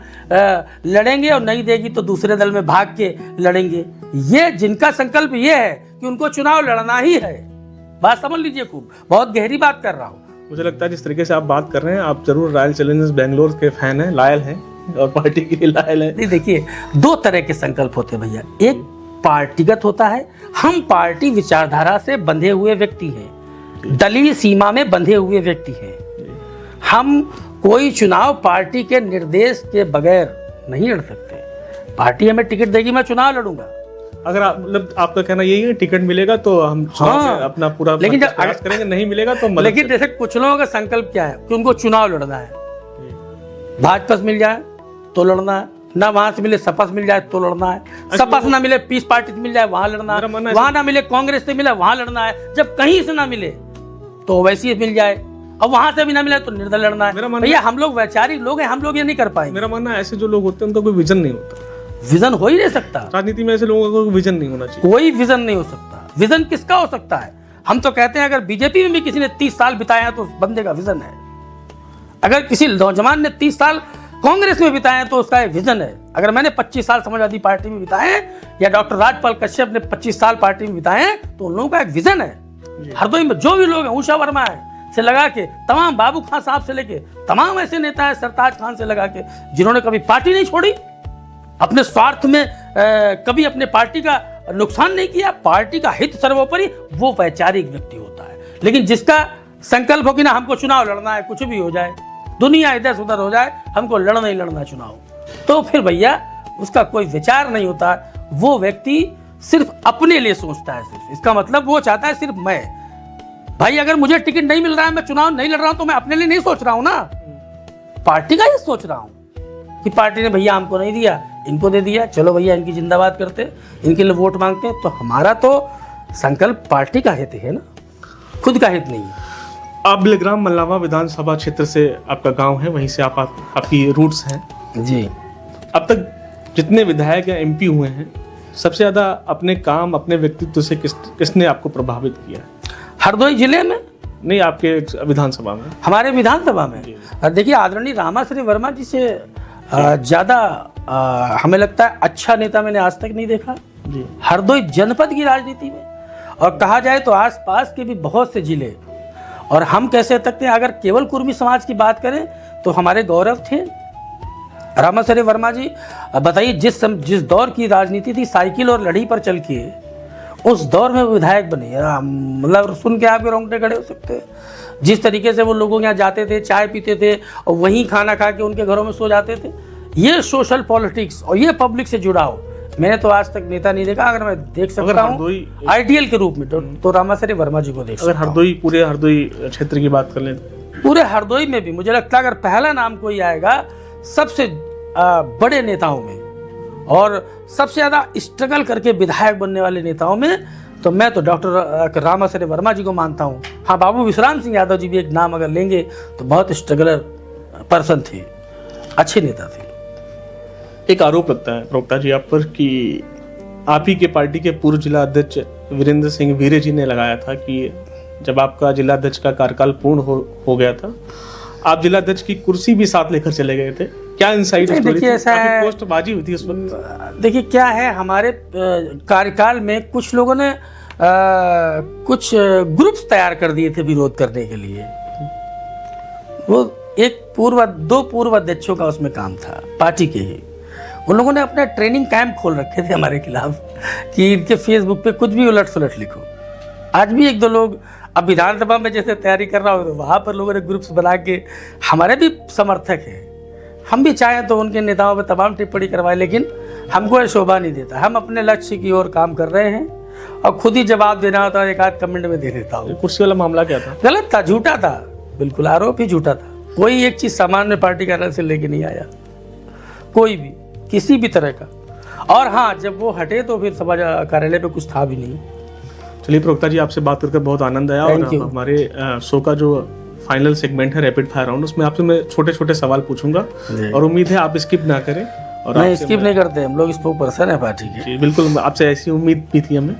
लड़ेंगे और नहीं देगी तो दूसरे दल में भाग के लड़ेंगे। ये जिनका संकल्प ये है कि उनको चुनाव लड़ना ही है, बात समझ लीजिए। खूब बहुत गहरी बात कर रहा हूँ। मुझे लगता है जिस तरीके से आप बात कर रहे हैं, आप जरूर रॉयल चैलेंजर्स बेंगलोर के फैन हैं, लायल हैं और पार्टी के लिए लायल हैं। नहीं, देखिए दो तरह के संकल्प होते हैं भैया। एक पार्टीगत होता है, हम पार्टी विचारधारा से बंधे हुए व्यक्ति हैं, दलीय सीमा में बंधे हुए व्यक्ति हैं। हम कोई चुनाव पार्टी के निर्देश के बगैर नहीं लड़ सकते। पार्टी हमें टिकट देगी, मैं चुनाव लड़ूंगा। अगर आप मतलब आपका कहना यही है टिकट मिलेगा तो हम अपना पूरा लेकिन प्रयास करेंगे, नहीं मिलेगा तो लेकिन जैसे कुछ लोगों का संकल्प क्या है कि उनको चुनाव लड़ना है, भाजपा से मिल जाए तो लड़ना है, ना वहां से मिले सपा से मिल जाए तो लड़ना है, सपा से ना मिले पीस पार्टी से मिल जाए वहां लड़ना है, वहां ना मिले कांग्रेस से मिले वहां लड़ना है, जब कहीं से ना मिले तो वैसी मिल जाए और वहां से भी ना मिले तो निर्दल लड़ना है। भैया हम लोग वैचारिक लोग हैं, हम लोग ये नहीं कर पाएंगे। मेरा मानना है ऐसे जो लोग होते हैं उनका कोई विजन नहीं होता। विजन हो ही नहीं सकता राजनीति में, ऐसे लोगों का कोई विजन नहीं होना चाहिए। कोई विजन नहीं हो सकता। विजन किसका हो सकता है? हम तो कहते हैं अगर बीजेपी में भी किसी ने 30 साल बिताए हैं तो उस बंदे का विजन है। अगर किसी नौजवान ने 30 साल कांग्रेस में बिताए हैं तो उसका एक विजन है। अगर मैंने 25 साल समाजवादी पार्टी में बिताए हैं या डॉक्टर राजपाल कश्यप ने 25 साल पार्टी में बिताए हैं तो उन लोगों का एक विजन है। हरदोई में जो भी लोग हैं, उषा वर्मा है से लगा के तमाम, बाबू खान साहब से लेके तमाम ऐसे नेता है, सरताज खान से लगा के, जिन्होंने कभी पार्टी नहीं छोड़ी, अपने स्वार्थ में कभी अपने पार्टी का नुकसान नहीं किया, पार्टी का हित सर्वोपरि, वो वैचारिक व्यक्ति होता है। लेकिन जिसका संकल्प हो कि ना हमको चुनाव लड़ना है, कुछ भी हो जाए, दुनिया इधर से उधर हो जाए, हमको लड़ना ही लड़ना चुनाव, तो फिर भैया उसका कोई विचार नहीं होता। वो व्यक्ति सिर्फ अपने लिए सोचता है। सिर्फ इसका मतलब वो चाहता है सिर्फ मैं, भाई अगर मुझे टिकट नहीं मिल रहा है, मैं चुनाव नहीं लड़ रहा हूं तो मैं अपने लिए नहीं सोच रहा हूं ना, पार्टी का ही सोच रहा हूं कि पार्टी ने भैया हमको नहीं दिया, इनको दे दिया, चलो भैया इनकी जिंदाबाद करते, इनके लिए वोट मांगते हैं। तो हमारा तो संकल्प पार्टी का हित है ना, खुद का हित नहीं है। आप बिलग्राम मल्लावा विधानसभा क्षेत्र से आपका गांव है, वहीं से आपकी रूट्स हैं जी। अब तक जितने विधायक या एमपी हुए हैं, सबसे ज्यादा अपने काम, अपने व्यक्तित्व से किसने आपको प्रभावित किया है? हरदोई जिले में नहीं, आपके विधानसभा में? हमारे विधानसभा में देखिए आदरणीय रामाश्री वर्मा जी से ज्यादा हमें लगता है अच्छा नेता मैंने आज तक नहीं देखा जी। हरदोई जनपद की राजनीति में, और कहा जाए तो आसपास के भी बहुत से जिले और हम कह सकते हैं, अगर केवल कुर्मी समाज की बात करें तो हमारे गौरव थे रामासरे वर्मा जी। बताइए, जिस दौर की राजनीति थी साइकिल और लड़ी पर चल के, उस दौर में वो विधायक बने। मतलब सुन के आपके रोंगटे खड़े हो सकते हैं। जिस तरीके से वो लोगों के यहाँ जाते थे, चाय पीते थे और वहीं खाना खा के उनके घरों में सो जाते थे। ये सोशल पॉलिटिक्स और ये पब्लिक से जुड़ाव मैंने तो आज तक नेता नहीं देखा। अगर मैं देख सकता हूँ आइडियल के रूप में तो रामासरे वर्मा जी को देख सकता हूँ। हरदोई, पूरे हरदोई क्षेत्र की बात कर लें, पूरे हरदोई में भी मुझे लगता है अगर पहला नाम कोई आएगा सबसे बड़े नेताओं में और सबसे ज़्यादा स्ट्रगल करके विधायक बनने वाले नेताओं में, तो मैं तो डॉक्टर रामासरे वर्मा जी को मानता हूँ। हाँ, बाबू विश्राम सिंह यादव जी भी एक नाम अगर लेंगे तो बहुत स्ट्रगलर पर्सन थे, अच्छे नेता थे। एक आरोप लगता है प्रवक्ता जी आप पर कि आप ही के पार्टी के पूर्व जिला अध्यक्ष वीरेंद्र सिंह वीरे जी ने लगाया था कि जब आपका जिला अध्यक्ष का कार्यकाल पूर्ण हो गया था, आप जिला अध्यक्ष की कुर्सी भी साथ लेकर चले गए थे। क्या इनसाइड स्टोरी थी? ऐसा है, पोस्टबाजी हुई थी उस वक्त। देखिए क्या है, हमारे कार्यकाल में कुछ लोगों ने कुछ ग्रुप्स तैयार कर दिए थे विरोध करने के लिए। वो दो पूर्व अध्यक्षों का उसमें काम था पार्टी के ही। उन लोगों ने अपना ट्रेनिंग कैंप खोल रखे थे हमारे खिलाफ कि इनके फेसबुक पे कुछ भी उलट सुलट लिखो। आज भी एक दो लोग, अब विधानसभा में जैसे तैयारी कर रहा हो तो वहाँ पर लोगों ने ग्रुप्स बना के, हमारे भी समर्थक हैं, हम भी चाहें तो उनके नेताओं पर तमाम टिप्पणी करवाएं, लेकिन हमको ये शोभा नहीं देता। हम अपने लक्ष्य की ओर काम कर रहे हैं और खुद ही जवाब देना होता है, एक आध कमेंट में दे देता हूँ। कुर्सी वाला मामला क्या था? गलत था, झूठा था, बिल्कुल आरोप ही झूठा था। कोई एक चीज़ सामान्य पार्टी कार्यालय से लेके नहीं आया, कोई भी किसी भी तरह का। और हाँ, जब वो हटे तो फिर सभा कार्यालय पे कुछ था भी नहीं। चलिए प्रवक्ता जी, आपसे बात करके बहुत आनंद आया। और हमारे शो का जो फाइनल सेगमेंट है रैपिड फायर राउंड, उसमें आपसे मैं छोटे छोटे सवाल पूछूंगा और उम्मीद है आप स्किप ना करें। और नहीं, स्किप नहीं करते, हम लोग स्पोक पर्सन है पार्टी के। बिल्कुल, आपसे ऐसी उम्मीद भी थी हमें।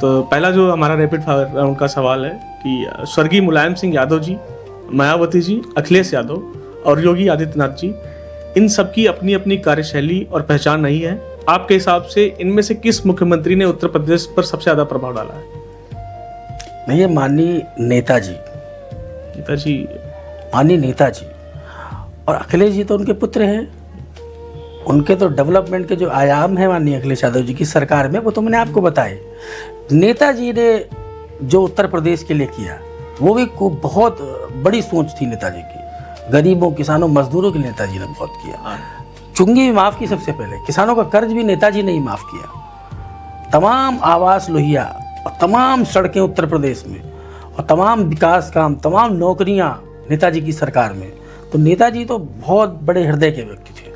तो पहला जो हमारा रैपिड फायर राउंड का सवाल है कि स्वर्गीय मुलायम सिंह यादव जी, मायावती जी, अखिलेश यादव और योगी आदित्यनाथ जी, इन सबकी अपनी अपनी कार्यशैली और पहचान नहीं है। आपके हिसाब से इनमें से किस मुख्यमंत्री ने उत्तर प्रदेश पर सबसे ज्यादा प्रभाव डाला है? नहीं, ये माननीय नेताजी और अखिलेश जी तो उनके पुत्र हैं। उनके तो डेवलपमेंट के जो आयाम हैं माननीय अखिलेश यादव जी की सरकार में, वो तो मैंने आपको बताए। नेताजी ने जो उत्तर प्रदेश के लिए किया वो भी बहुत बड़ी सोच थी नेताजी की। गरीबों, किसानों, मजदूरों के लिए नेताजी ने बहुत किया। चुंगी भी माफ़ की सबसे पहले, किसानों का कर्ज भी नेताजी ने ही माफ़ किया। तमाम आवास लोहिया और तमाम सड़कें उत्तर प्रदेश में और तमाम विकास काम, तमाम नौकरियां नेताजी की सरकार में। तो नेताजी तो बहुत बड़े हृदय के व्यक्ति थे,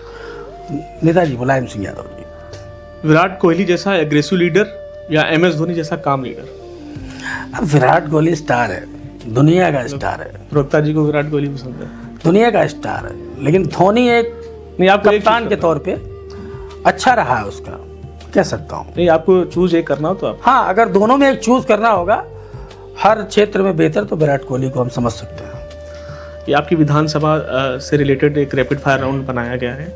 नेताजी मुलायम सिंह यादव जी। विराट कोहली जैसा एग्रेसिव लीडर या MS धोनी जैसा काम लीडर? अब विराट कोहली स्टार है, दुनिया का स्टार है। प्रवक्ता जी को विराट कोहली पसंद है? दुनिया का स्टार है, लेकिन धोनी एक कप्तान के तौर पे अच्छा रहा है, उसका कह सकता हूँ। नहीं, आपको चूज एक करना हो तो आप? हाँ, अगर दोनों में एक चूज करना होगा हर क्षेत्र में बेहतर, तो विराट कोहली को हम समझ सकते हैं। ये आपकी विधानसभा से रिलेटेड एक रैपिड फायर राउंड बनाया गया है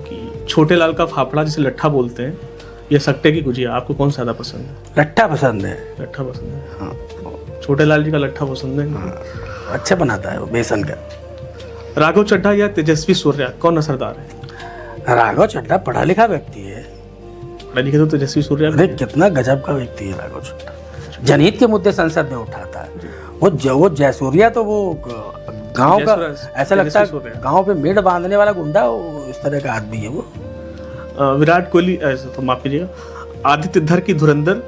कि छोटे लाल का फाफड़ा जिसे लट्ठा बोलते हैं या सट्टे की गुजिया, आपको कौन सा ज़्यादा पसंद है? लट्ठा पसंद है। लट्ठा पसंद है? हाँ, छोटे लाल जी का लट्ठा पसंद है। हाँ, अच्छा बनाता है वो बेसन का। राघव चड्ढा या तेजस्वी सूर्या, कौन असरदार है? राघव चड्ढा पढ़ा लिखा व्यक्ति है। पढ़ा लिखा तो तेजस्वी सूर्या। अरे कितना गजब का व्यक्ति है राघव चड्ढा। जनहित के मुद्दे संसद में उठाता है। वो जयसूर्या तो वो गांव का, ऐसा लगता है गांव पे मेड़ बांधने वाला गुंडा, इस तरह का आदमी है वो। विराट कोहली, तो माफ कीजिएगा, आदित्य धर की धुरंधर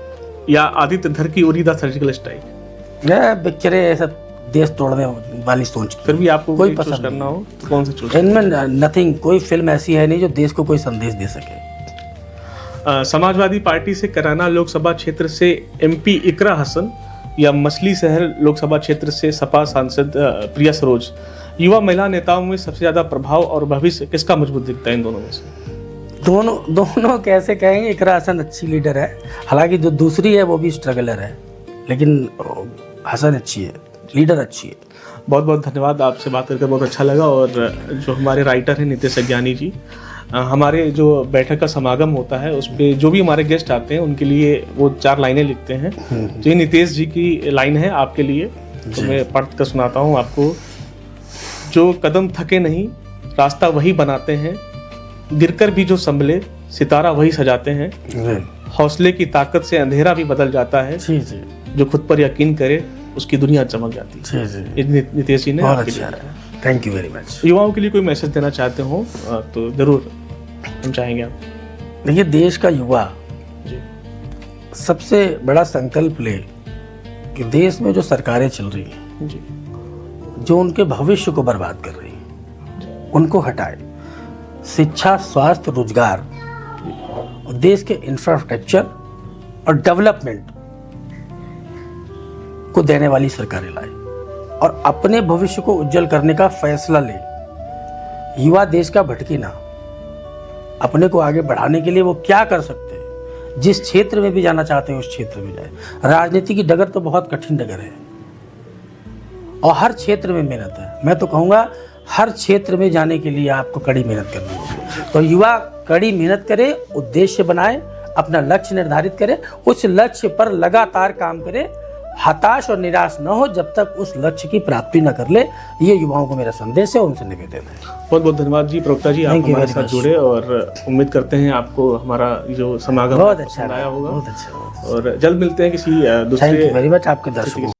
या आदित्य धर की उरी द सर्जिकल स्ट्राइक? ये बेचारे ऐसा देश तोड़ने वाली सोच की। फिर भी आपको कोई पसंद करना हो तो कौन सा चूज? इनमें नथिंग, कोई फिल्म ऐसी है नहीं जो देश को कोई संदेश दे सके। समाजवादी पार्टी से कराना लोकसभा क्षेत्र से MP इकरा हसन या मछली शहर लोकसभा क्षेत्र से सपा सांसद प्रिया सरोज, युवा महिला नेताओं में सबसे ज्यादा प्रभाव और भविष्य किसका मजबूत दिखता है इन दोनों में से? दोनों कैसे कहेंगे, इकरा हसन अच्छी लीडर है, हालांकि जो दूसरी है वो भी स्ट्रगलर है, लेकिन हसन अच्छी है, लीडर अच्छी है। बहुत बहुत धन्यवाद, आपसे बात करके बहुत अच्छा लगा। और जो हमारे राइटर हैं नितेश अज्ञानी जी, हमारे जो बैठक का समागम होता है उस पर जो भी हमारे गेस्ट आते हैं उनके लिए वो 4 लाइनें लिखते हैं। तो ये नितेश जी की लाइन है आपके लिए तो मैं पढ़ कर सुनाता हूँ आपको। जो कदम थके नहीं रास्ता वही बनाते हैं, गिरकर भी जो संभले सितारा वही सजाते हैं, हौसले की ताकत से अंधेरा भी बदल जाता है, जी जी जो खुद पर यकीन करे उसकी दुनिया चमक जाती है। जी जी, ये नितेश जी ने बहुत आपके अच्छा लिए रहा, थैंक यू वेरी मच। युवाओं के लिए कोई मैसेज देना चाहते हो तो जरूर हम चाहेंगे आप। देखिए, देश का युवा जी सबसे बड़ा संकल्प ले कि देश में जो सरकारें चल रही हैं, जी जो उनके भविष्य को बर्बाद कर रही हैं, उनको हटाए। शिक्षा, स्वास्थ्य, रोजगार और देश के इंफ्रास्ट्रक्चर और डेवलपमेंट को देने वाली सरकारें लाए और अपने भविष्य को उज्जवल करने का फैसला ले। युवा देश का भटके ना, अपने को आगे बढ़ाने के लिए वो क्या कर सकते हैं, जिस क्षेत्र में भी जाना चाहते हैं उस क्षेत्र में जाए। राजनीति की डगर तो बहुत कठिन डगर है और हर क्षेत्र में मेहनत है। मैं तो कहूँगा हर क्षेत्र में जाने के लिए आपको कड़ी मेहनत करनी होगी। तो युवा कड़ी मेहनत करे, उद्देश्य बनाए, अपना लक्ष्य निर्धारित करे, उस लक्ष्य पर लगातार काम करे, हताश और निराश न हो जब तक उस लक्ष्य की प्राप्ति न कर ले। ये युवाओं को मेरा संदेश है, उनसे निवेदन है। बहुत बहुत धन्यवाद जी प्रवक्ता जी, आप Thank you हमारे very साथ much. जुड़े और उम्मीद करते हैं आपको हमारा जो समागम बहुत है, अच्छा पसंद आया रहा, होगा बहुत अच्छा। और जल्द मिलते हैं किसी थैंक यू दूसरे वेरी मच आपके दर्शकों